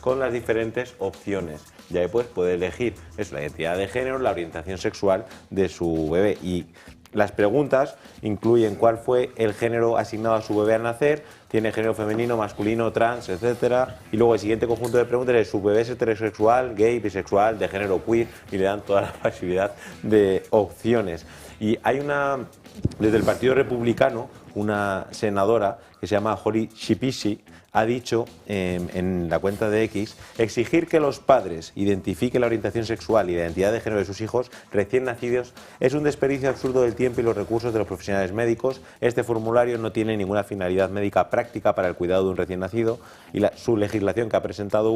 con las diferentes opciones. Y ahí pues puede elegir la identidad de género, la orientación sexual de su bebé. Y las preguntas incluyen cuál fue el género asignado a su bebé al nacer, tiene género femenino, masculino, trans, etcétera. Y luego el siguiente conjunto de preguntas es: ¿su bebé es heterosexual, gay, bisexual, de género queer? Y le dan toda la posibilidad de opciones. Y hay desde el Partido Republicano, una senadora que se llama Hori Shipisi, ha dicho en la cuenta de X: exigir que los padres identifiquen la orientación sexual y la identidad de género de sus hijos recién nacidos es un desperdicio absurdo del tiempo y los recursos de los profesionales médicos. Este formulario no tiene ninguna finalidad médica práctica para el cuidado de un recién nacido y su legislación, que ha presentado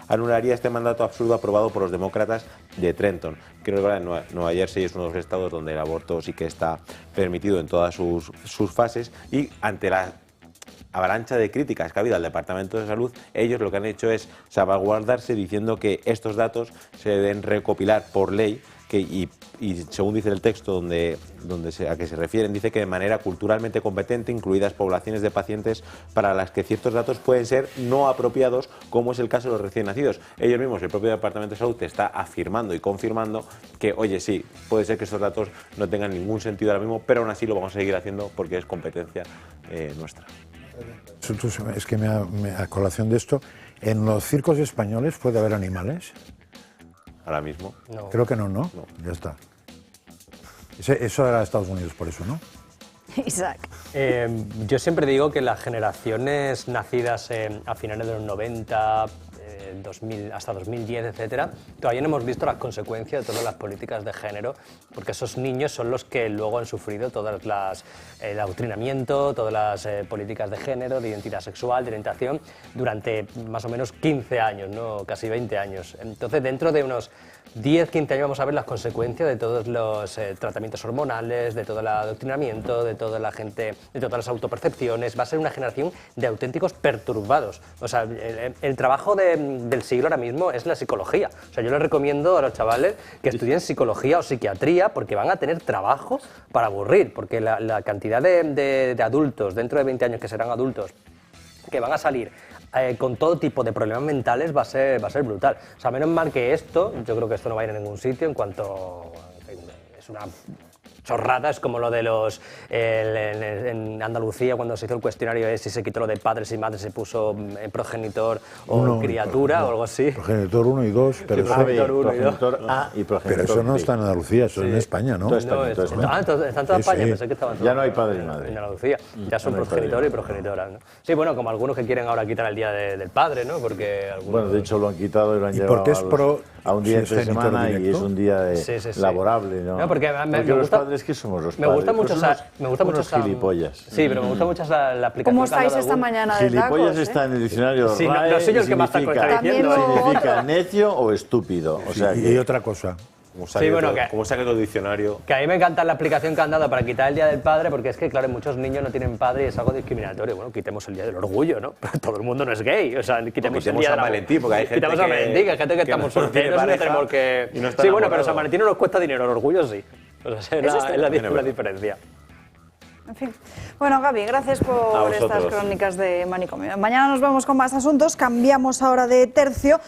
anularía este mandato absurdo aprobado por los demócratas de Trenton. Creo que Nueva Jersey es uno de los estados donde el aborto sí que está permitido en todas sus fases, y ante la avalancha de críticas que ha habido al Departamento de Salud, ellos lo que han hecho es salvaguardarse diciendo que estos datos se deben recopilar por ley, y según dice el texto a que se refieren, dice que de manera culturalmente competente, incluidas poblaciones de pacientes para las que ciertos datos pueden ser no apropiados, como es el caso de los recién nacidos. Ellos mismos, el propio Departamento de Salud, te está afirmando y confirmando que, oye, sí, puede ser que estos datos no tengan ningún sentido ahora mismo, pero aún así lo vamos a seguir haciendo porque es competencia nuestra. Es que a colación de esto, ¿en los circos españoles puede haber animales? Ahora mismo. No. Creo que no. Ya está. Eso era Estados Unidos, por eso, ¿no? Isaac. Yo siempre digo que las generaciones nacidas a finales de los 90, 2000, hasta 2010, etcétera, todavía no hemos visto las consecuencias de todas las políticas de género, porque esos niños son los que luego han sufrido todas el adoctrinamiento, todas las políticas de género, de identidad sexual, de orientación, durante más o menos 15 años, ¿no? Casi 20 años. Entonces, dentro de unos 10, 15 años vamos a ver las consecuencias de todos los tratamientos hormonales, de todo el adoctrinamiento, de toda la gente, de todas las autopercepciones. Va a ser una generación de auténticos perturbados. O sea, el trabajo del siglo ahora mismo es la psicología. O sea, yo les recomiendo a los chavales que estudien psicología o psiquiatría porque van a tener trabajo para aburrir, porque la cantidad de adultos dentro de 20 años que serán adultos que van a salir con todo tipo de problemas mentales va a ser brutal. O sea, menos mal que esto, yo creo que esto no va a ir a ningún sitio en cuanto... Es una chorrada, es como lo de los... en Andalucía, cuando se hizo el cuestionario de si se quitó lo de padres y madres, se puso progenitor o criatura o algo así. Progenitor 1 y 2, pero eso, progenitor A y progenitor pero eso no B. está en Andalucía, eso en España, ¿no? Está en España. Está en toda España, pensé que estaban todos. Ya no hay padre y madre. En Andalucía, ya son progenitor y progenitora, ¿no? Sí, bueno, como algunos que quieren ahora quitar el día del padre, ¿no? Porque algunos... Bueno, de hecho lo han quitado y lo han llevado porque es a un día entre semana y es un día laborable, ¿no? No, porque me los gusta, padres que somos los padres. Me gusta mucho unos gilipollas. Sí, pero me gusta mucho la aplicación. ¿Cómo estáis esta mañana de tacos? Gilipollas está en el diccionario Sí, RAE, no soy yo el que más taco está diciendo. Significa necio o estúpido. O sea, y otra cosa. Como saque todo el diccionario. Que a mí me encanta la aplicación que han dado para quitar el Día del Padre, porque es que, claro, muchos niños no tienen padre y es algo discriminatorio. Bueno, quitemos el Día del Orgullo, ¿no? Pero todo el mundo no es gay. O sea, quitemos el Día de San Valentín, porque hay gente quitamos a Valentín, que hay gente que estamos solteros y no tenemos que... Sí, bueno, pero San Valentín no nos cuesta dinero, el Orgullo sí. O sea, es la diferencia. En fin. Bueno, Gaby, gracias por estas crónicas de Manicomio. Mañana nos vemos con más asuntos, cambiamos ahora de tercio,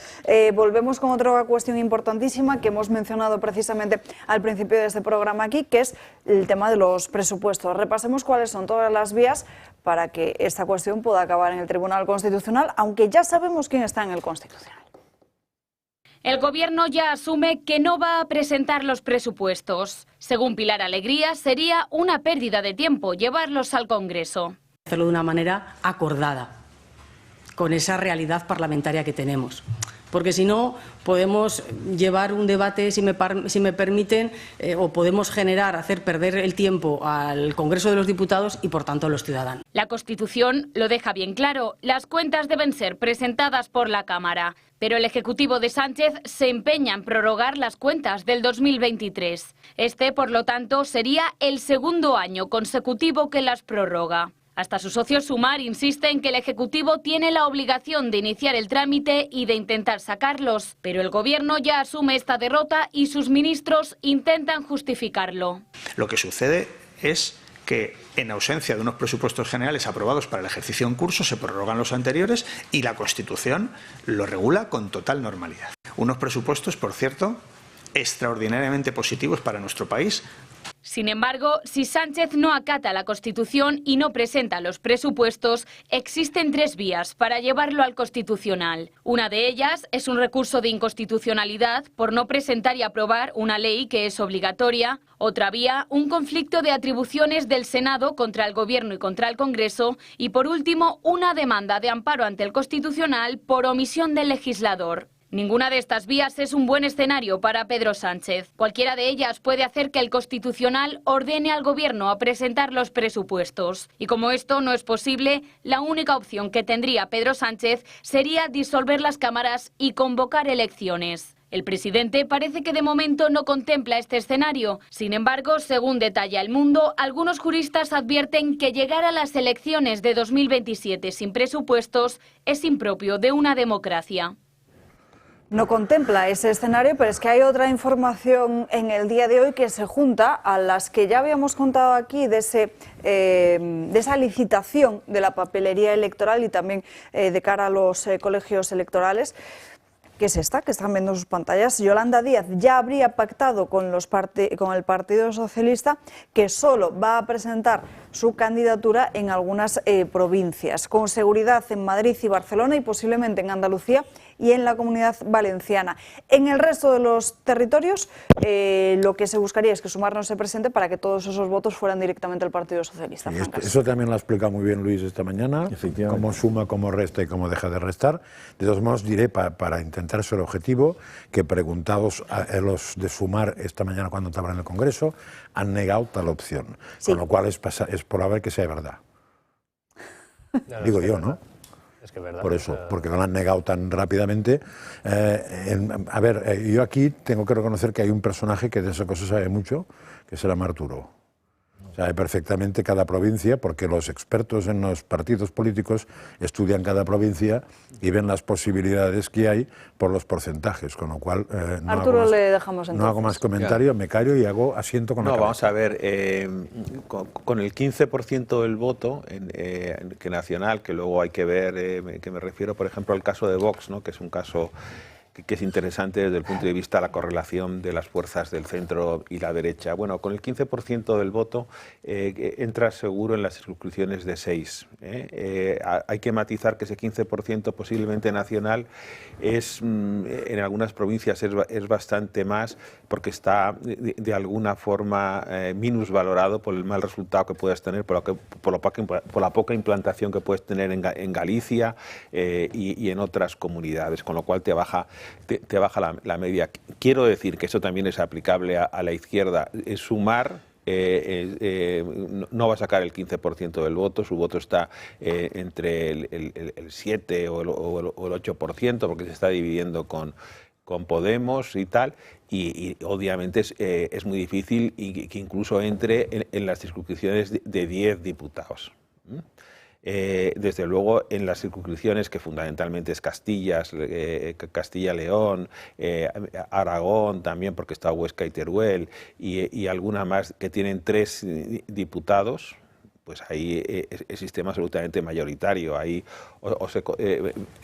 volvemos con otra cuestión importantísima que hemos mencionado precisamente al principio de este programa aquí, que es el tema de los presupuestos. Repasemos cuáles son todas las vías para que esta cuestión pueda acabar en el Tribunal Constitucional, aunque ya sabemos quién está en el Constitucional. El Gobierno ya asume que no va a presentar los presupuestos. Según Pilar Alegría, sería una pérdida de tiempo llevarlos al Congreso. Hacerlo de una manera acordada, con esa realidad parlamentaria que tenemos. Porque si no, podemos llevar un debate, si me permiten, o podemos hacer perder el tiempo al Congreso de los Diputados y, por tanto, a los ciudadanos. La Constitución lo deja bien claro. Las cuentas deben ser presentadas por la Cámara. Pero el Ejecutivo de Sánchez se empeña en prorrogar las cuentas del 2023. Este, por lo tanto, sería el segundo año consecutivo que las prorroga. Hasta su socio Sumar insiste en que el Ejecutivo tiene la obligación de iniciar el trámite y de intentar sacarlos, pero el Gobierno ya asume esta derrota y sus ministros intentan justificarlo. Lo que sucede es que, en ausencia de unos presupuestos generales aprobados para el ejercicio en curso, se prorrogan los anteriores y la Constitución lo regula con total normalidad. Unos presupuestos, por cierto, extraordinariamente positivos para nuestro país. Sin embargo, si Sánchez no acata la Constitución y no presenta los presupuestos, existen tres vías para llevarlo al Constitucional. Una de ellas es un recurso de inconstitucionalidad por no presentar y aprobar una ley que es obligatoria. Otra vía, un conflicto de atribuciones del Senado contra el Gobierno y contra el Congreso. Y por último, una demanda de amparo ante el Constitucional por omisión del legislador. Ninguna de estas vías es un buen escenario para Pedro Sánchez. Cualquiera de ellas puede hacer que el Constitucional ordene al Gobierno a presentar los presupuestos. Y como esto no es posible, la única opción que tendría Pedro Sánchez sería disolver las cámaras y convocar elecciones. El presidente parece que de momento no contempla este escenario. Sin embargo, según detalla El Mundo, algunos juristas advierten que llegar a las elecciones de 2027 sin presupuestos es impropio de una democracia. No contempla ese escenario, pero es que hay otra información en el día de hoy que se junta a las que ya habíamos contado aquí de esa licitación de la papelería electoral y también de cara a los colegios electorales. Que es esta, que están viendo sus pantallas. Yolanda Díaz ya habría pactado con el Partido Socialista que solo va a presentar su candidatura en algunas provincias, con seguridad en Madrid y Barcelona y posiblemente en Andalucía y en la Comunidad Valenciana. En el resto de los territorios lo que se buscaría es que Sumar no se presente para que todos esos votos fueran directamente al Partido Socialista. Eso también lo ha explicado muy bien Luis esta mañana, cómo suma, cómo resta y cómo deja de restar. De todos modos diré, para intentar ser objetivo, que preguntados a los de Sumar esta mañana cuando estaban en el Congreso, han negado tal opción, con lo cual es probable que sea verdad. Digo yo, ¿no? que es verdad. Por eso, porque lo han negado tan rápidamente. A ver, yo aquí tengo que reconocer que hay un personaje que de esa cosa sabe mucho, que es el Arturo. Sabe perfectamente cada provincia, porque los expertos en los partidos políticos estudian cada provincia y ven las posibilidades que hay por los porcentajes, con lo cual Arturo le dejamos entonces. No hago más comentario, me callo y hago asiento con la cabeza. Vamos a ver, con el 15% del voto que nacional, que luego hay que ver, que me refiero por ejemplo al caso de Vox, ¿no? Que es un caso que es interesante desde el punto de vista de la correlación de las fuerzas del centro y la derecha. Bueno, con el 15% del voto entra seguro en las circunscripciones de 6. Hay que matizar que ese 15% posiblemente nacional es en algunas provincias es bastante más, porque está de alguna forma minusvalorado por el mal resultado que puedas tener, por la poca implantación que puedes tener en Galicia y en otras comunidades, con lo cual te baja la media. Quiero decir que eso también es aplicable a la izquierda. Es sumar, no va a sacar el 15% del voto, su voto está entre el 7 o el 8%, porque se está dividiendo con Podemos y tal, y obviamente es muy difícil que incluso entre en las circunscripciones de 10 diputados. Desde luego en las circunscripciones que fundamentalmente es Castilla-León, Aragón también, porque está Huesca y Teruel, y alguna más que tienen 3 diputados, pues ahí el sistema absolutamente mayoritario. Ahí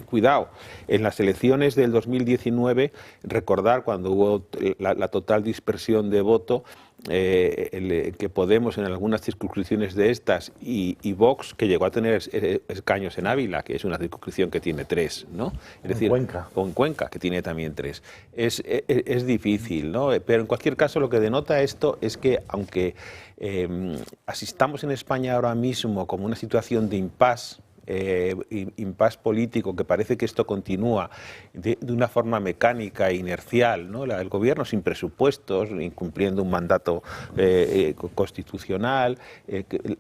cuidado, en las elecciones del 2019, recordar cuando hubo la total dispersión de voto, que Podemos en algunas circunscripciones de estas y Vox, que llegó a tener escaños en Ávila, que es una circunscripción que tiene 3, ¿no? Es decir, en Cuenca, que tiene también 3. Es difícil, ¿no? Pero en cualquier caso lo que denota esto es que aunque asistamos en España ahora mismo como una situación de impasse político, que parece que esto continúa de una forma mecánica e inercial, ¿no? El gobierno sin presupuestos, incumpliendo un mandato constitucional,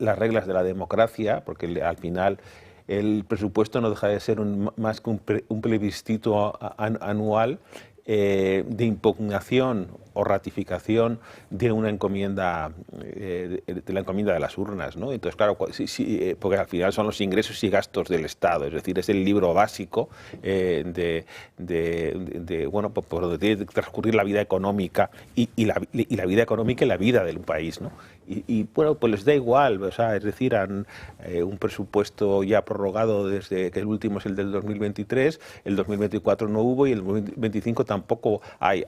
las reglas de la democracia, porque al final el presupuesto no deja de ser más que un plebiscito anual de impugnación o ratificación de una encomienda, de la encomienda de las urnas, ¿no? Entonces, claro, porque al final son los ingresos y gastos del Estado, es decir, es el libro básico bueno, por donde tiene que transcurrir la vida económica y la vida económica y la vida del país, ¿no? Y bueno, pues les da igual, o sea, es decir, han un presupuesto ya prorrogado desde que el último es el del 2023, el 2024 no hubo y el 2025 tampoco hay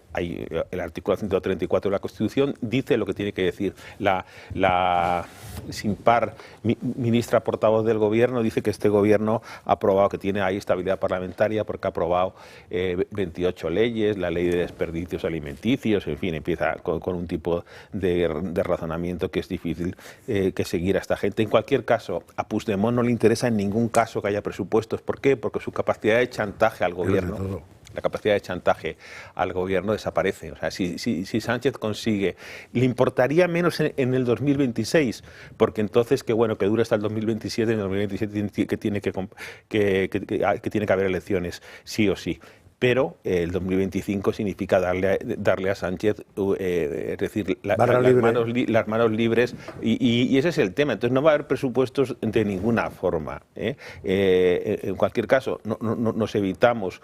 el artículo 134 de la Constitución dice lo que tiene que decir. La sin par ministra portavoz del Gobierno dice que este Gobierno ha aprobado, que tiene ahí estabilidad parlamentaria porque ha aprobado 28 leyes, la ley de desperdicios alimenticios, en fin, empieza con un tipo de razonamiento que es difícil que seguir a esta gente. En cualquier caso, a Puigdemont no le interesa en ningún caso que haya presupuestos. ¿Por qué? Porque su capacidad de chantaje al Gobierno... La capacidad de chantaje al Gobierno desaparece. O sea, si Sánchez consigue, le importaría menos en el 2026, porque entonces que bueno que dura hasta el 2027, en el 2027 que tiene que haber elecciones sí o sí. Pero el 2025 significa darle a Sánchez, es decir, las manos libres, y ese es el tema. Entonces no va a haber presupuestos de ninguna forma. En cualquier caso, nos evitamos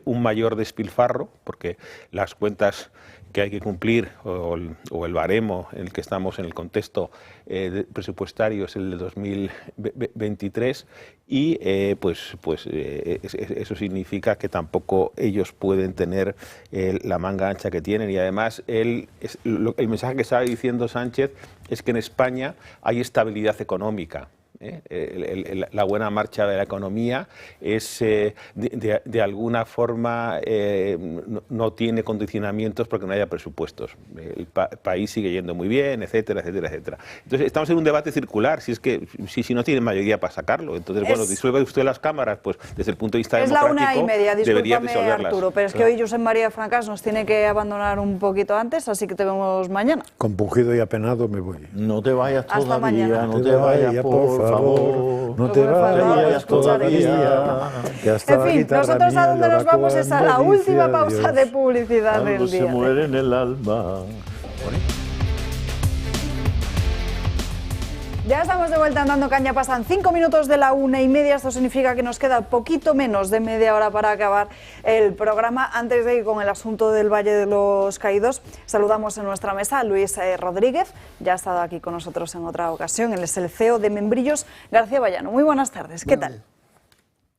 un mayor despilfarro, porque las cuentas que hay que cumplir, o el baremo en el que estamos en el contexto presupuestario es el de 2023, y eso significa que tampoco ellos pueden tener la manga ancha que tienen, y además el mensaje que estaba diciendo Sánchez es que en España hay estabilidad económica. La buena marcha de la economía es de alguna forma no tiene condicionamientos porque no haya presupuestos. El país sigue yendo muy bien, etcétera, etcétera, etcétera. Entonces estamos en un debate circular, si no tiene mayoría para sacarlo. Entonces, bueno, disuelve usted las cámaras, pues desde el punto de vista democrático es la 1:30, debería discúlpame disolverlas. Arturo, pero es que hoy Josep María Francas nos tiene que abandonar un poquito antes, así que te vemos mañana. Compungido y apenado me voy. No te vayas Hasta todavía, mañana. no te vayas, por favor, no te vayas todavía. En fin, nosotros a donde nos vamos es a la última pausa de publicidad del algo día. se muere en el alma. Ya estamos de vuelta andando caña, pasan 5 minutos de la 1:30, esto significa que nos queda poquito menos de media hora para acabar el programa. Antes de ir con el asunto del Valle de los Caídos, saludamos en nuestra mesa a Luis Rodríguez, ya ha estado aquí con nosotros en otra ocasión, él es el CEO de Membrillos García Vallano. Muy buenas tardes, ¿qué tal?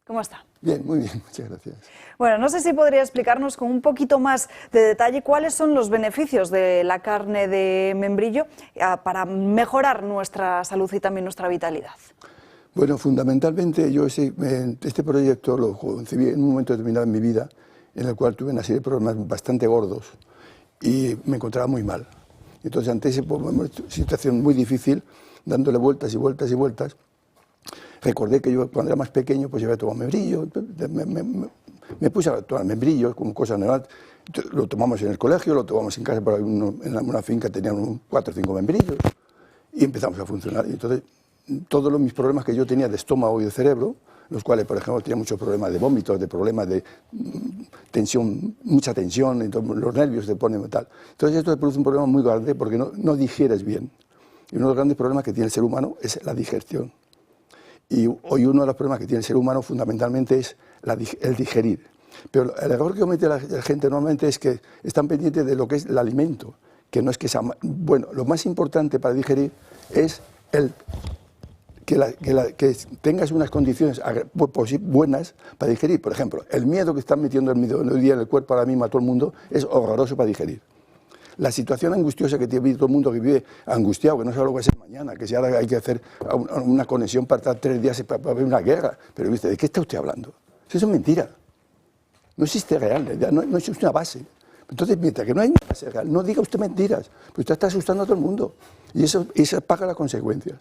¿Cómo está? Bien, muy bien, muchas gracias. Bueno, no sé si podría explicarnos con un poquito más de detalle cuáles son los beneficios de la carne de membrillo para mejorar nuestra salud y también nuestra vitalidad. Bueno, fundamentalmente yo este proyecto lo concebí en un momento determinado en mi vida en el cual tuve una serie de problemas bastante gordos y me encontraba muy mal. Entonces, ante esa situación muy difícil, dándole vueltas y vueltas y vueltas, recordé que yo cuando era más pequeño pues yo había tomado membrillo, me puse a tomar membrillo como cosa normal. Lo tomamos en el colegio, lo tomamos en casa, por en una finca teníamos 4 o 5 membrillos y empezamos a funcionar. Y entonces todos mis problemas que yo tenía de estómago y de cerebro, los cuales por ejemplo tenía muchos problemas de vómitos, de problemas de tensión, mucha tensión, entonces, los nervios te ponen tal. Entonces esto te produce un problema muy grande porque no digieres bien. Y uno de los grandes problemas que tiene el ser humano es la digestión. Y hoy uno de los problemas que tiene el ser humano fundamentalmente es el digerir. Pero el error que comete la gente normalmente es que están pendientes de lo que es el alimento, que no es que sea... Bueno, lo más importante para digerir es que tengas unas condiciones buenas para digerir. Por ejemplo, el miedo que están metiendo hoy día en el cuerpo ahora mismo a todo el mundo es horroroso para digerir. La situación angustiosa que tiene todo el mundo que vive angustiado, que no sabe lo que va a ser mañana, que si ahora hay que hacer una conexión para estar 3 días para ver una guerra. Pero, ¿viste? ¿De qué está usted hablando? Eso es mentira. No existe real, no existe una base. Entonces, mientras que no hay una base real, no diga usted mentiras, pues usted está asustando a todo el mundo. Y eso paga las consecuencias.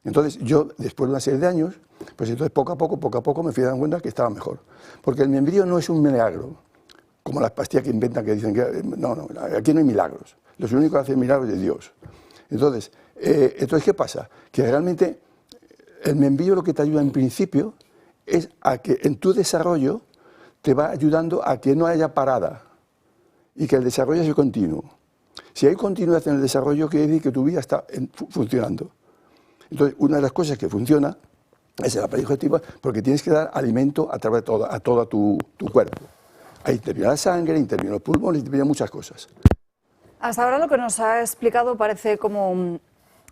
Entonces, yo, después de una serie de años, pues entonces poco a poco me fui dando cuenta que estaba mejor. Porque el membrillo no es un milagro, como las pastillas que inventan que dicen que... No, aquí no hay milagros. Los únicos que hacen milagros es Dios. Entonces, ¿qué pasa? Que realmente el membrillo lo que te ayuda en principio es a que en tu desarrollo te va ayudando a que no haya parada y que el desarrollo sea continuo. Si hay continuidad en el desarrollo, quiere decir que tu vida está funcionando. Entonces, una de las cosas que funciona es el aparato digestivo porque tienes que dar alimento a través de a todo tu cuerpo. Ahí interviene la sangre, interviene los pulmones, intervienen muchas cosas. Hasta ahora lo que nos ha explicado parece como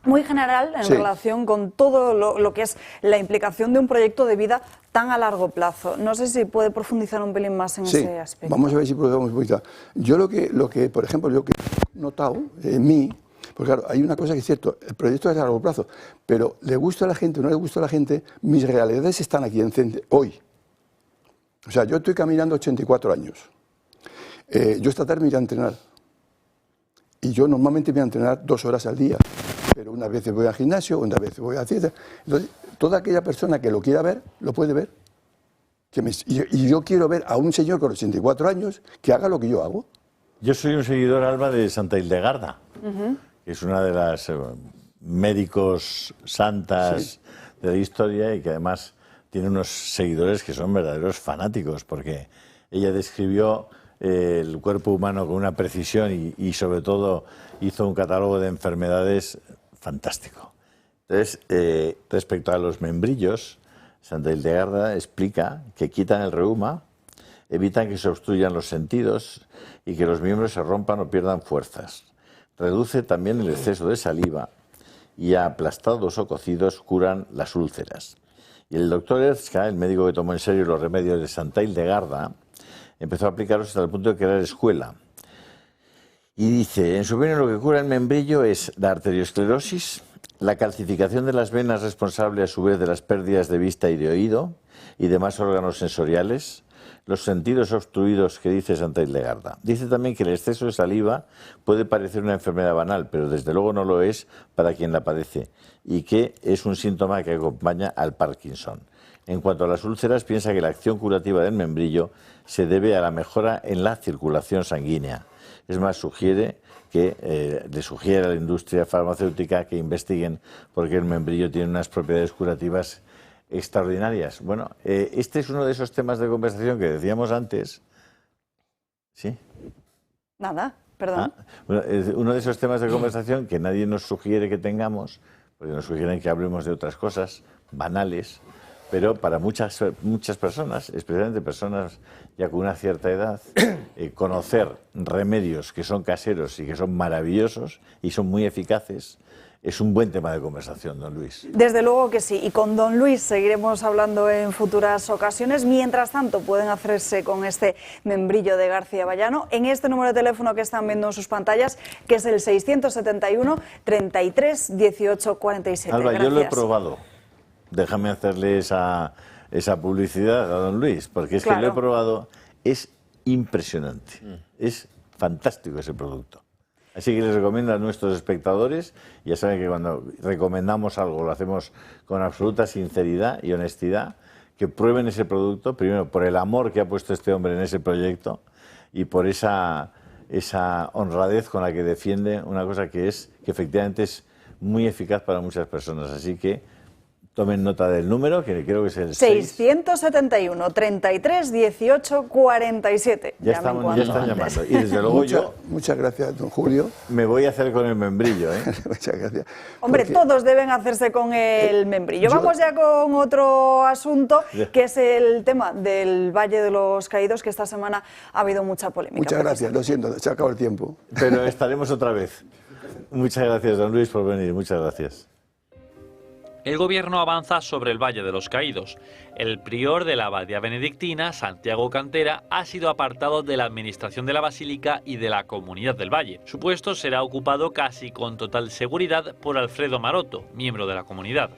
muy general en relación con todo lo que es la implicación de un proyecto de vida tan a largo plazo. No sé si puede profundizar un pelín más en ese aspecto. Vamos a ver si podemos profundizar. Yo lo que, por ejemplo, yo que he notado en mí, porque claro, hay una cosa que es cierto, el proyecto es a largo plazo, pero le gusta a la gente o no le gusta a la gente, mis realidades están aquí hoy. O sea, yo estoy caminando 84 años. Yo esta tarde me iré a entrenar. Y yo normalmente me voy a entrenar 2 horas al día. Pero unas veces voy al gimnasio, unas veces voy a hacer... Entonces, toda aquella persona que lo quiera ver, lo puede ver. Y yo quiero ver a un señor con 84 años que haga lo que yo hago. Yo soy un seguidor, Alba, de Santa Hildegarda, que es una de las médicos santas de la historia y que además tiene unos seguidores que son verdaderos fanáticos, porque ella describió el cuerpo humano con una precisión y sobre todo hizo un catálogo de enfermedades fantástico. Entonces, respecto a los membrillos, Santa Hildegarda explica que quitan el reuma, evitan que se obstruyan los sentidos y que los miembros se rompan o pierdan fuerzas. Reduce también el exceso de saliva y aplastados o cocidos curan las úlceras. Y el doctor Erzka, el médico que tomó en serio los remedios de Santa Hildegarda, empezó a aplicarlos hasta el punto de crear escuela. Y dice, en su opinión, lo que cura el membrillo es la arteriosclerosis, la calcificación de las venas responsable a su vez de las pérdidas de vista y de oído y demás órganos sensoriales, los sentidos obstruidos que dice Santa Hildegarda. Dice también que el exceso de saliva puede parecer una enfermedad banal, pero desde luego no lo es para quien la padece, y que es un síntoma que acompaña al Parkinson. En cuanto a las úlceras, piensa que la acción curativa del membrillo se debe a la mejora en la circulación sanguínea Es más, sugiere que le sugiere a la industria farmacéutica que investiguen porque el membrillo tiene unas propiedades curativas extraordinarias. Bueno, este es uno de esos temas de conversación que decíamos antes. ¿Sí? Nada, perdón. Bueno, es uno de esos temas de conversación que nadie nos sugiere que tengamos, porque nos sugieren que hablemos de otras cosas banales, pero para muchas personas, especialmente personas ya con una cierta edad, conocer remedios que son caseros y que son maravillosos y son muy eficaces es un buen tema de conversación, don Luis. Desde luego que sí, y con don Luis seguiremos hablando en futuras ocasiones. Mientras tanto, pueden hacerse con este membrillo de García Vallano en este número de teléfono que están viendo en sus pantallas, que es el 671 33 18 47. Alba, Gracias. yo lo he probado. Déjame hacerle esa publicidad a don Luis, porque es que lo he probado, es impresionante, es fantástico ese producto. Así que les recomiendo a nuestros espectadores, ya saben que cuando recomendamos algo lo hacemos con absoluta sinceridad y honestidad, que prueben ese producto, primero por el amor que ha puesto este hombre en ese proyecto y por esa honradez con la que defiende una cosa que efectivamente es muy eficaz para muchas personas. Así que tomen nota del número, que creo que es el 671 33 18 47. Ya están llamando. Y desde luego muchas gracias, don Julio. Me voy a hacer con el membrillo, ¿eh? Muchas gracias. Hombre, todos deben hacerse con el membrillo. Vamos ya con otro asunto, que es el tema del Valle de los Caídos, que esta semana ha habido mucha polémica. Muchas gracias, lo siento, se acabó el tiempo. Pero estaremos otra vez. Muchas gracias, don Luis, por venir. Muchas gracias. El gobierno avanza sobre el Valle de los Caídos. El prior de la abadía benedictina, Santiago Cantera, ha sido apartado de la administración de la basílica y de la comunidad del Valle. Su puesto será ocupado casi con total seguridad por Alfredo Maroto, miembro de la comunidad.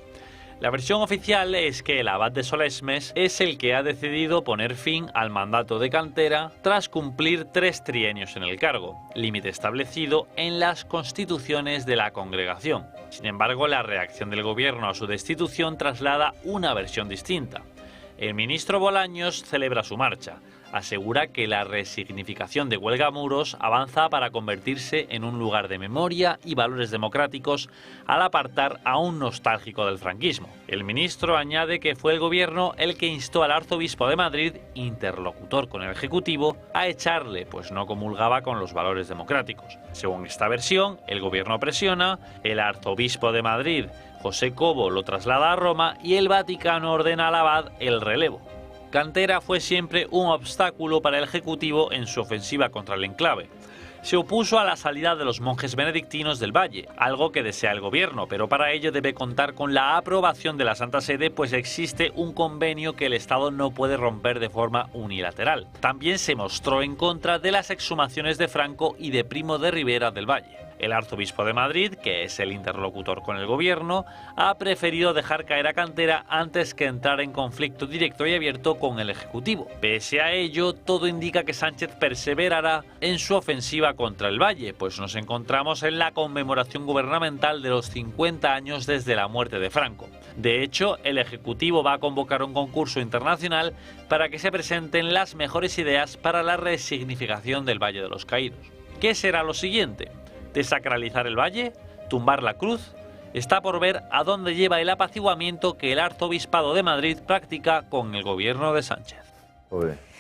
La versión oficial es que el abad de Solesmes es el que ha decidido poner fin al mandato de Cantera tras cumplir 3 trienios en el cargo, límite establecido en las constituciones de la congregación. Sin embargo, la reacción del gobierno a su destitución traslada una versión distinta. El ministro Bolaños celebra su marcha. Asegura que la resignificación de Huelgamuros avanza para convertirse en un lugar de memoria y valores democráticos al apartar a un nostálgico del franquismo. El ministro añade que fue el gobierno el que instó al arzobispo de Madrid, interlocutor con el Ejecutivo, a echarle, pues no comulgaba con los valores democráticos. Según esta versión, el gobierno presiona, el arzobispo de Madrid, José Cobo, lo traslada a Roma y el Vaticano ordena al abad el relevo. Cantera fue siempre un obstáculo para el Ejecutivo en su ofensiva contra el enclave. Se opuso a la salida de los monjes benedictinos del Valle, algo que desea el gobierno, pero para ello debe contar con la aprobación de la Santa Sede, pues existe un convenio que el Estado no puede romper de forma unilateral. También se mostró en contra de las exhumaciones de Franco y de Primo de Rivera del Valle. El arzobispo de Madrid, que es el interlocutor con el gobierno, ha preferido dejar caer a Cantera antes que entrar en conflicto directo y abierto con el Ejecutivo. Pese a ello, todo indica que Sánchez perseverará en su ofensiva contra el Valle, pues nos encontramos en la conmemoración gubernamental de los 50 años desde la muerte de Franco. De hecho, el Ejecutivo va a convocar un concurso internacional para que se presenten las mejores ideas para la resignificación del Valle de los Caídos. ¿Qué será lo siguiente? ¿Desacralizar el Valle? ¿Tumbar la cruz? Está por ver a dónde lleva el apaciguamiento que el Arzobispado de Madrid practica con el gobierno de Sánchez.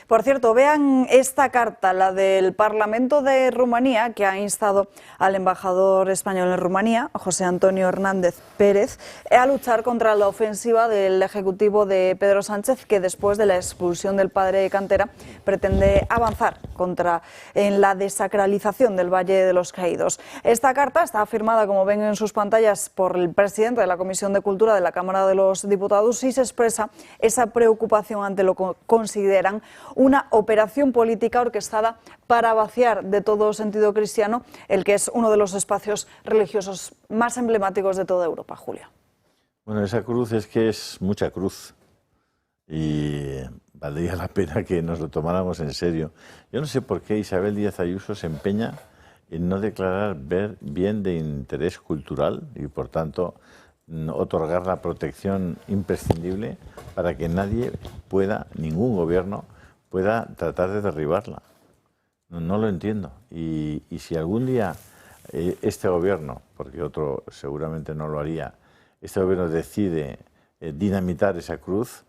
Por cierto, vean esta carta, la del Parlamento de Rumanía, que ha instado al embajador español en Rumanía, José Antonio Hernández Pérez, a luchar contra la ofensiva del Ejecutivo de Pedro Sánchez, que después de la expulsión del padre de Cantera pretende avanzar en la desacralización del Valle de los Caídos. Esta carta está firmada, como ven en sus pantallas, por el presidente de la Comisión de Cultura de la Cámara de los Diputados y se expresa esa preocupación ante lo que consideran una operación política orquestada para vaciar de todo sentido cristiano el que es uno de los espacios religiosos más emblemáticos de toda Europa, Julia. Bueno, esa cruz es que es mucha cruz y valdría la pena que nos lo tomáramos en serio. Yo no sé por qué Isabel Díaz Ayuso se empeña en no declarar bien de interés cultural y, por tanto, otorgar la protección imprescindible para que nadie pueda, ningún gobierno, pueda tratar de derribarla. No lo entiendo. Y si algún día este gobierno, porque otro seguramente no lo haría, este gobierno decide dinamitar esa cruz,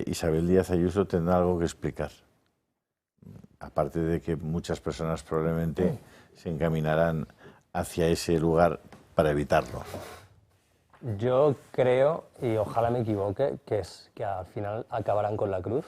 Isabel Díaz Ayuso tendrá algo que explicar. Aparte de que muchas personas probablemente se encaminarán hacia ese lugar para evitarlo. Yo creo, y ojalá me equivoque, que al final acabarán con la cruz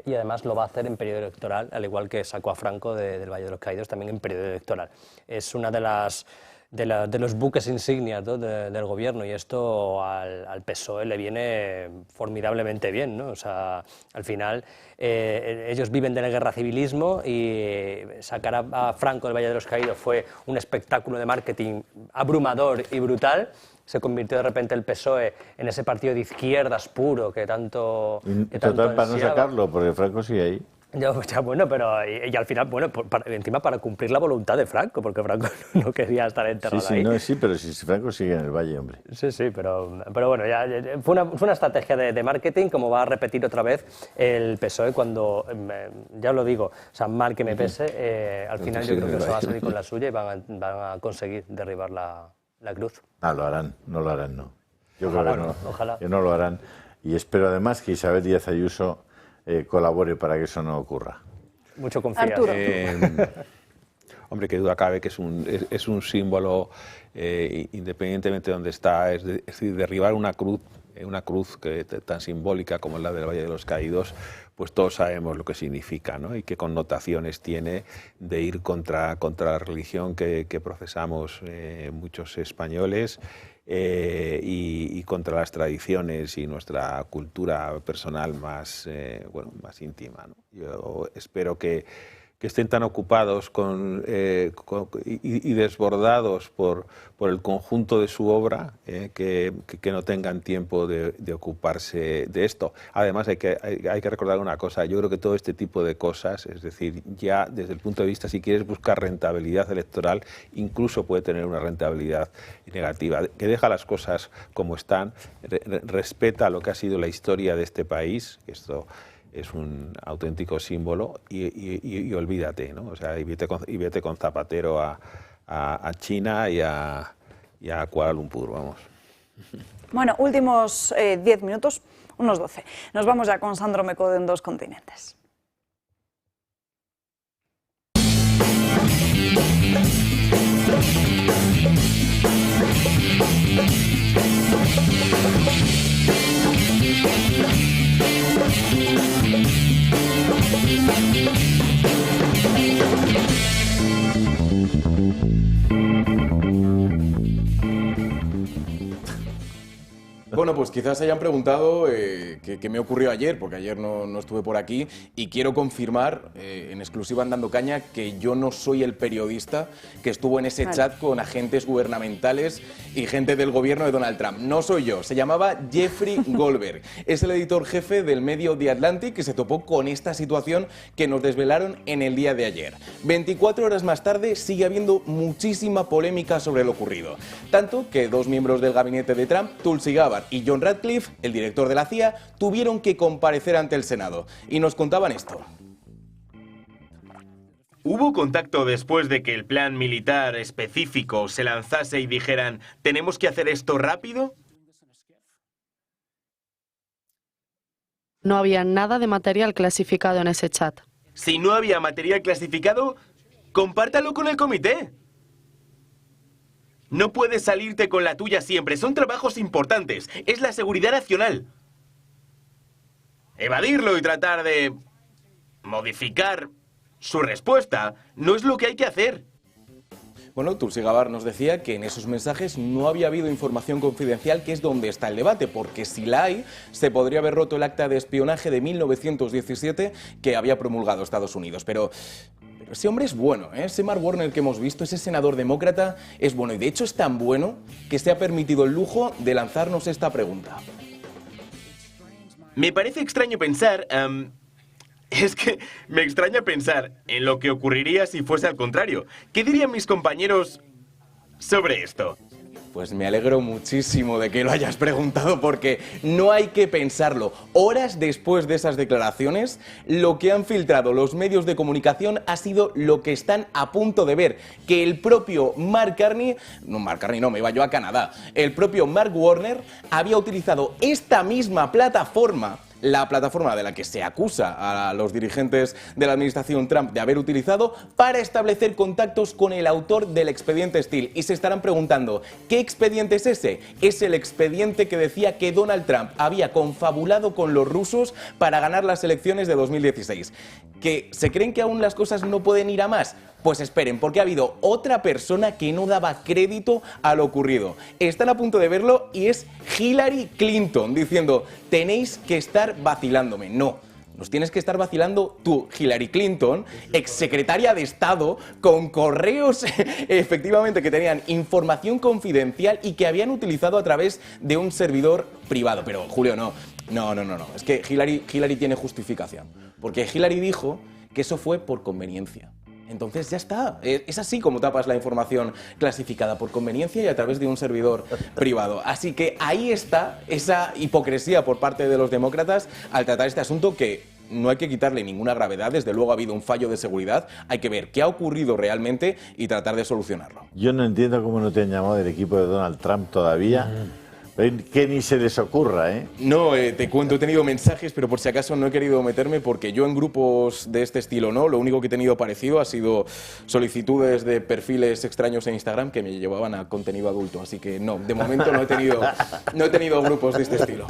y además lo va a hacer en periodo electoral, al igual que sacó a Franco del Valle de los Caídos también en periodo electoral. Es una de los buques insignias, ¿no?, del gobierno, y esto al PSOE le viene formidablemente bien, ¿no? O sea, al final ellos viven del guerra civilismo y sacar a Franco del Valle de los Caídos fue un espectáculo de marketing abrumador y brutal. Se convirtió de repente el PSOE en ese partido de izquierdas puro que tanto Total, para no sacarlo, porque Franco sigue ahí. Ya, bueno, pero y al final, bueno, encima para cumplir la voluntad de Franco, porque Franco no quería estar enterrado ahí. Sí, pero si Franco sigue en el Valle, hombre. Sí, pero bueno, ya fue una estrategia de marketing, como va a repetir otra vez el PSOE cuando, ya os lo digo, o sea, mal que me pese, al final yo creo que se va a salir con la suya y van a conseguir derribar la cruz. Lo harán, no lo harán, no. Yo creo que no, ojalá. Que no lo harán. Y espero además que Isabel Díaz Ayuso colabore para que eso no ocurra. Mucho confías. Hombre, qué duda cabe que es un símbolo, independientemente de dónde está, es decir, derribar una cruz tan simbólica como es la del Valle de los Caídos, pues todos sabemos lo que significa, ¿no? Y qué connotaciones tiene de ir contra la religión que profesamos muchos españoles y contra las tradiciones y nuestra cultura personal más íntima, ¿no? Yo espero que estén tan ocupados y desbordados por el conjunto de su obra que no tengan tiempo de ocuparse de esto. Además hay que recordar una cosa, yo creo que todo este tipo de cosas, es decir, ya desde el punto de vista, si quieres buscar rentabilidad electoral, incluso puede tener una rentabilidad negativa, que deja las cosas como están, respeta lo que ha sido la historia de este país, esto es un auténtico símbolo y olvídate, ¿no? O sea, y vete con Zapatero a China y a Kuala Lumpur, vamos. Bueno, últimos 10 minutos, unos 12. Nos vamos ya con Sandro Mecode en Dos Continentes. Bueno, pues quizás se hayan preguntado qué me ocurrió ayer, porque ayer no estuve por aquí, y quiero confirmar en exclusiva en Dando Caña que yo no soy el periodista que estuvo en ese chat con agentes gubernamentales y gente del gobierno de Donald Trump. No soy yo, se llamaba Jeffrey Goldberg. Es el editor jefe del medio The Atlantic que se topó con esta situación que nos desvelaron en el día de ayer. 24 horas más tarde sigue habiendo muchísima polémica sobre lo ocurrido. Tanto que dos miembros del gabinete de Trump, Tulsi Gabbard y John Ratcliffe, el director de la CIA, tuvieron que comparecer ante el Senado. Y nos contaban esto. ¿Hubo contacto después de que el plan militar específico se lanzase y dijeran «tenemos que hacer esto rápido»? No había nada de material clasificado en ese chat. Si no había material clasificado, compártalo con el comité. No puedes salirte con la tuya siempre, son trabajos importantes, es la seguridad nacional. Evadirlo y tratar de modificar su respuesta no es lo que hay que hacer. Bueno, Tulsi Gabbard nos decía que en esos mensajes no había habido información confidencial, que es donde está el debate, porque si la hay, se podría haber roto el acta de espionaje de 1917 que había promulgado Estados Unidos. Pero ese hombre es bueno, ¿eh? Ese Mark Warner que hemos visto, ese senador demócrata, es bueno. Y de hecho es tan bueno que se ha permitido el lujo de lanzarnos esta pregunta. Me parece extraño pensar... Es que me extraña pensar en lo que ocurriría si fuese al contrario. ¿Qué dirían mis compañeros sobre esto? Pues me alegro muchísimo de que lo hayas preguntado porque no hay que pensarlo. Horas después de esas declaraciones, lo que han filtrado los medios de comunicación ha sido lo que están a punto de ver, que el propio Mark Carney, me iba yo a Canadá, el propio Mark Warner había utilizado esta misma plataforma, la plataforma de la que se acusa a los dirigentes de la administración Trump de haber utilizado para establecer contactos con el autor del expediente Steele. Y se estarán preguntando, ¿qué expediente es ese? Es el expediente que decía que Donald Trump había confabulado con los rusos para ganar las elecciones de 2016. ¿Que se creen que aún las cosas no pueden ir a más? Pues esperen, porque ha habido otra persona que no daba crédito a lo ocurrido. Están a punto de verlo y es Hillary Clinton diciendo, tenéis que estar vacilándome. No, nos tienes que estar vacilando tú, Hillary Clinton, exsecretaria de Estado, con correos efectivamente que tenían información confidencial y que habían utilizado a través de un servidor privado. Pero Julio, no, es que Hillary tiene justificación, porque Hillary dijo que eso fue por conveniencia. Entonces ya está, es así como tapas la información clasificada, por conveniencia y a través de un servidor privado. Así que ahí está esa hipocresía por parte de los demócratas al tratar este asunto que no hay que quitarle ninguna gravedad, desde luego ha habido un fallo de seguridad, hay que ver qué ha ocurrido realmente y tratar de solucionarlo. Yo no entiendo cómo no te han llamado del equipo de Donald Trump todavía. Que ni se les ocurra, ¿eh? No, te cuento, he tenido mensajes, pero por si acaso no he querido meterme porque yo en grupos de este estilo no, lo único que he tenido parecido ha sido solicitudes de perfiles extraños en Instagram que me llevaban a contenido adulto, así que no, de momento no he tenido grupos de este estilo.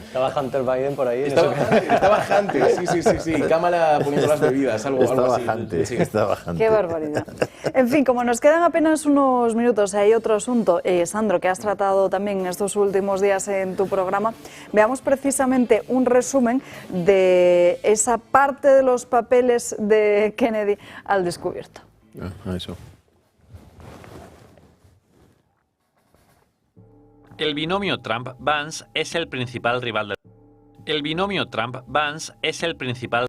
¿Estaba Hunter Biden por ahí? Estaba Hunter, sí, Cámara poniendo las bebidas, algo así. Estaba Hunter. Qué barbaridad. En fin, como nos quedan apenas unos minutos, hay otro asunto, Sandro, que has tratado también estos últimos días en tu programa. Veamos precisamente un resumen de esa parte de los papeles de Kennedy al descubierto. Eso. El binomio Trump-Vance es el principal rival del... El binomio Trump-Vance es el principal...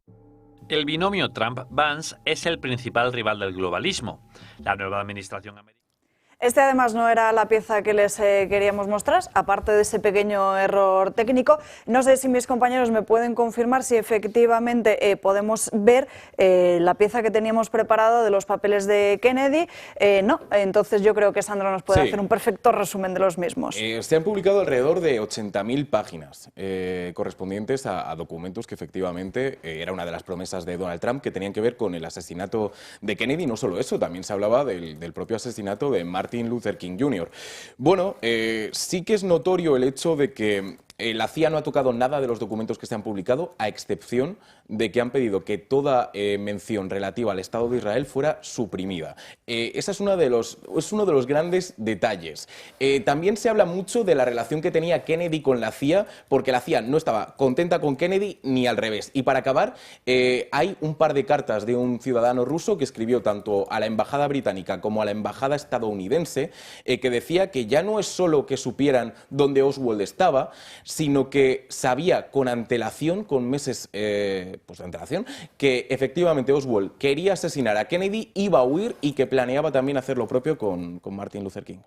El binomio Trump-Vance es el principal rival del globalismo. La nueva administración americana... Este además no era la pieza que les queríamos mostrar, aparte de ese pequeño error técnico. No sé si mis compañeros me pueden confirmar si efectivamente podemos ver la pieza que teníamos preparada de los papeles de Kennedy. No, entonces yo creo que Sandro nos puede hacer un perfecto resumen de los mismos. Se han publicado alrededor de 80.000 páginas correspondientes a documentos que efectivamente era una de las promesas de Donald Trump que tenían que ver con el asesinato de Kennedy. No solo eso, también se hablaba del propio asesinato de Martin Luther King Jr. Bueno, sí que es notorio el hecho de que la CIA no ha tocado nada de los documentos que se han publicado, a excepción de que han pedido que toda mención relativa al Estado de Israel fuera suprimida. Ese es uno de los grandes detalles. También se habla mucho de la relación que tenía Kennedy con la CIA, porque la CIA no estaba contenta con Kennedy ni al revés. Y para acabar, hay un par de cartas de un ciudadano ruso que escribió tanto a la embajada británica como a la embajada estadounidense, que decía que ya no es solo que supieran dónde Oswald estaba, sino que sabía con antelación, con meses de antelación, que efectivamente Oswald quería asesinar a Kennedy, iba a huir y que planeaba también hacer lo propio con Martin Luther King.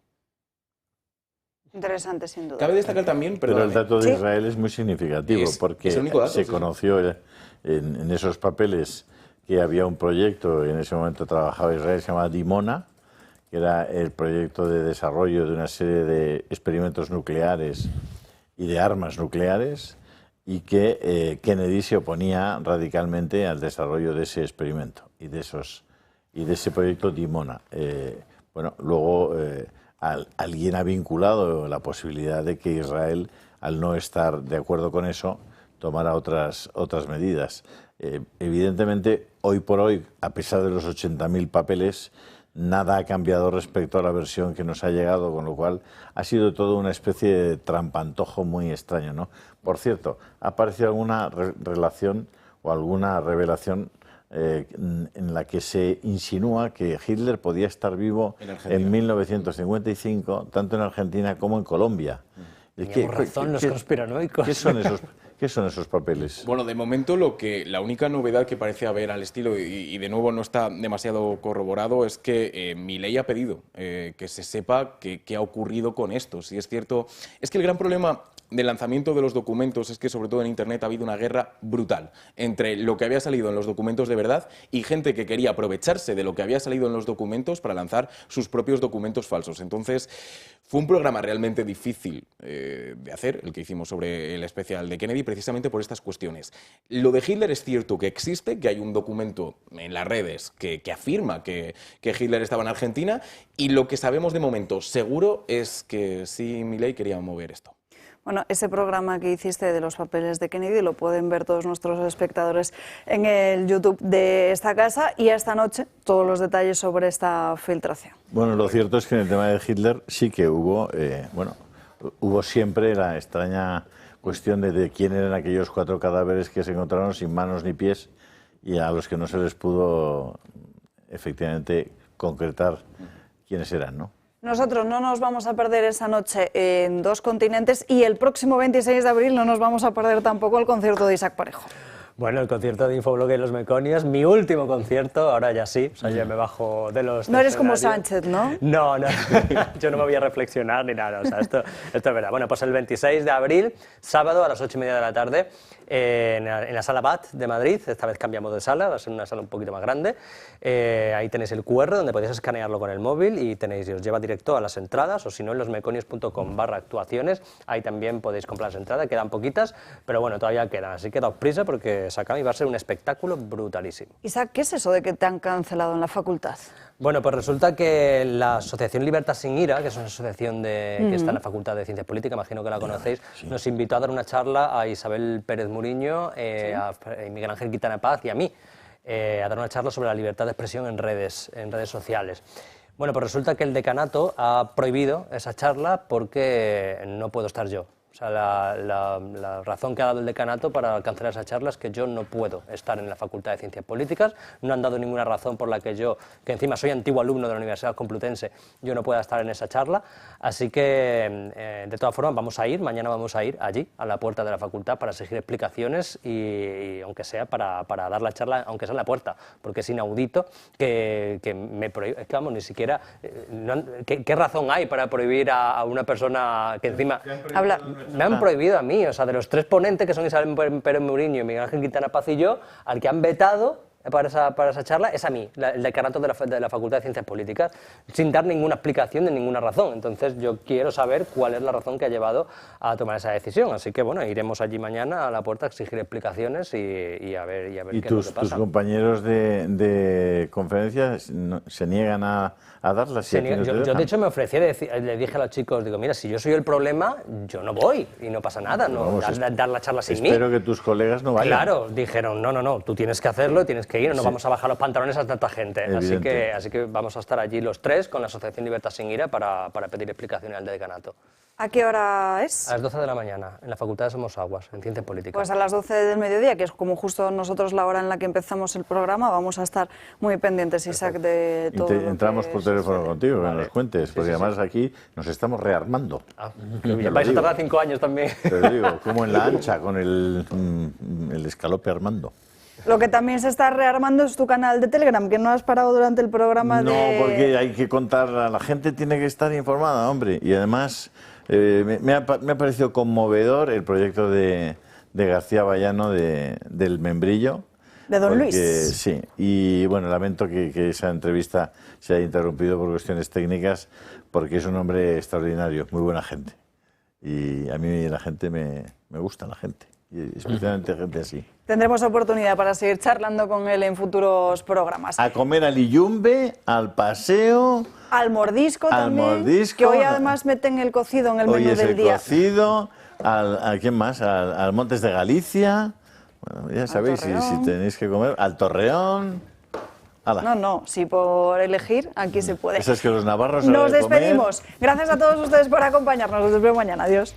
Interesante, sin duda. Cabe destacar también... Pero el dato de Israel es muy significativo, porque se conoció en esos papeles que había un proyecto, y en ese momento trabajaba Israel, se llamaba Dimona, que era el proyecto de desarrollo de una serie de experimentos nucleares y de armas nucleares, y que Kennedy se oponía radicalmente al desarrollo de ese experimento y de ese proyecto Dimona. Luego alguien ha vinculado la posibilidad de que Israel, al no estar de acuerdo con eso, tomara otras medidas. Evidentemente, hoy por hoy, a pesar de los 80.000 papeles, nada ha cambiado respecto a la versión que nos ha llegado, con lo cual ha sido todo una especie de trampantojo muy extraño, ¿no? Por cierto, ¿ha aparecido alguna relación o alguna revelación en la que se insinúa que Hitler podía estar vivo en 1955, tanto en Argentina como en Colombia? Teníamos razón los conspiranoicos. ¿Qué son esos papeles? Bueno, de momento la única novedad que parece haber al estilo, y de nuevo no está demasiado corroborado, es que Milei ha pedido que se sepa qué ha ocurrido con esto. Si es cierto, es que el gran problema del lanzamiento de los documentos es que sobre todo en Internet ha habido una guerra brutal entre lo que había salido en los documentos de verdad y gente que quería aprovecharse de lo que había salido en los documentos para lanzar sus propios documentos falsos. Entonces, fue un programa realmente difícil de hacer, el que hicimos sobre el especial de Kennedy, precisamente por estas cuestiones. Lo de Hitler es cierto que existe, que hay un documento en las redes que afirma que Hitler estaba en Argentina, y lo que sabemos de momento seguro es que sí, Milei quería mover esto. Bueno, ese programa que hiciste de los papeles de Kennedy lo pueden ver todos nuestros espectadores en el YouTube de esta casa, y esta noche todos los detalles sobre esta filtración. Bueno, lo cierto es que en el tema de Hitler sí que hubo, hubo siempre la extraña cuestión de quién eran aquellos 4 cadáveres que se encontraron sin manos ni pies y a los que no se les pudo efectivamente concretar quiénes eran, ¿no? Nosotros no nos vamos a perder esa noche en Dos Continentes, y el próximo 26 de abril no nos vamos a perder tampoco el concierto de Isaac Parejo. Bueno, el concierto de Infobloque y los Meconios, mi último concierto, ahora ya sí, o sea, ya me bajo de los... No eres como Sánchez, ¿no? No, yo no me voy a reflexionar ni nada, o sea, esto es verdad. Bueno, pues el 26 de abril, sábado a las 8:30 de la tarde, en la Sala BAT de Madrid, esta vez cambiamos de sala, va a ser una sala un poquito más grande, ahí tenéis el QR donde podéis escanearlo con el móvil y os lleva directo a las entradas, o si no en losmeconios.com/actuaciones, ahí también podéis comprar las entradas, quedan poquitas, pero bueno, todavía quedan, así que daos prisa porque se acaba y va a ser un espectáculo brutalísimo. Isaac, ¿qué es eso de que te han cancelado en la facultad? Bueno, pues resulta que la Asociación Libertad Sin Ira, que es una asociación que está en la Facultad de Ciencias Políticas, imagino que la conocéis, nos invitó a dar una charla a Isabel Pérez Muriño, a Miguel Ángel Quintana Paz y a mí, a dar una charla sobre la libertad de expresión en redes sociales. Bueno, pues resulta que el decanato ha prohibido esa charla porque no puedo estar yo. O sea, la razón que ha dado el decanato para cancelar esa charla es que yo no puedo estar en la Facultad de Ciencias Políticas, no han dado ninguna razón por la que yo, que encima soy antiguo alumno de la Universidad Complutense, yo no pueda estar en esa charla, así que de todas formas mañana vamos a ir allí, a la puerta de la facultad, para exigir explicaciones y aunque sea para dar la charla, aunque sea en la puerta, porque es inaudito que me prohíba, es que vamos, ni siquiera, ¿qué razón hay para prohibir a una persona que encima... Me han prohibido a mí, o sea, de los 3 ponentes que son Isabel Pérez Muriño, Miguel Ángel Quintana Paz y yo, al que han vetado para esa charla es a mí, el decanato de la Facultad de Ciencias Políticas, sin dar ninguna explicación de ninguna razón. Entonces yo quiero saber cuál es la razón que ha llevado a tomar esa decisión. Así que bueno, iremos allí mañana a la puerta a exigir explicaciones y a ver qué es lo que pasa. ¿Tus compañeros de conferencia se niegan a darlas? Yo de hecho me ofrecí, le dije a los chicos, digo, mira, si yo soy el problema, yo no voy y no pasa nada, dar la charla sin mí. Espero que tus colegas no vayan. Claro, dijeron, no, tú tienes que hacerlo, tienes que ir, no nos vamos a bajar los pantalones a tanta gente. Así que vamos a estar allí los 3 con la Asociación Libertad Sin Ira para pedir explicaciones al decanato. ¿A qué hora es? A las 12 de la mañana, en la Facultad de Somos Aguas, en Ciencias Políticas. Pues a las 12 del mediodía, que es como justo nosotros la hora en la que empezamos el programa, vamos a estar muy pendientes, Isaac, de todo. Entramos por teléfono contigo, que nos cuentes, porque además aquí nos estamos rearmando. Vais a tardar 5 años también. Te digo, como en la ancha, con el escalope Armando. Lo que también se está rearmando es tu canal de Telegram, que no has parado durante el programa No, porque hay que contar, la gente tiene que estar informada, hombre. Y además me ha parecido conmovedor el proyecto de García Bayano del Membrillo. De Don Luis. Sí, y bueno, lamento que esa entrevista se haya interrumpido por cuestiones técnicas, porque es un hombre extraordinario, muy buena gente. Y a mí la gente me gusta, la gente. Y especialmente gente así. Tendremos oportunidad para seguir charlando con él en futuros programas. A comer al Iyumbe, al paseo... Al mordisco también, que hoy además meten el cocido en el menú del día. Hoy es el cocido, ¿a quién más? Al Montes de Galicia, bueno, ya sabéis, si tenéis que comer, al Torreón... Ala. No, si por elegir, aquí se puede. Eso es que los navarros... Nos despedimos. Gracias a todos ustedes por acompañarnos. Nos vemos mañana. Adiós.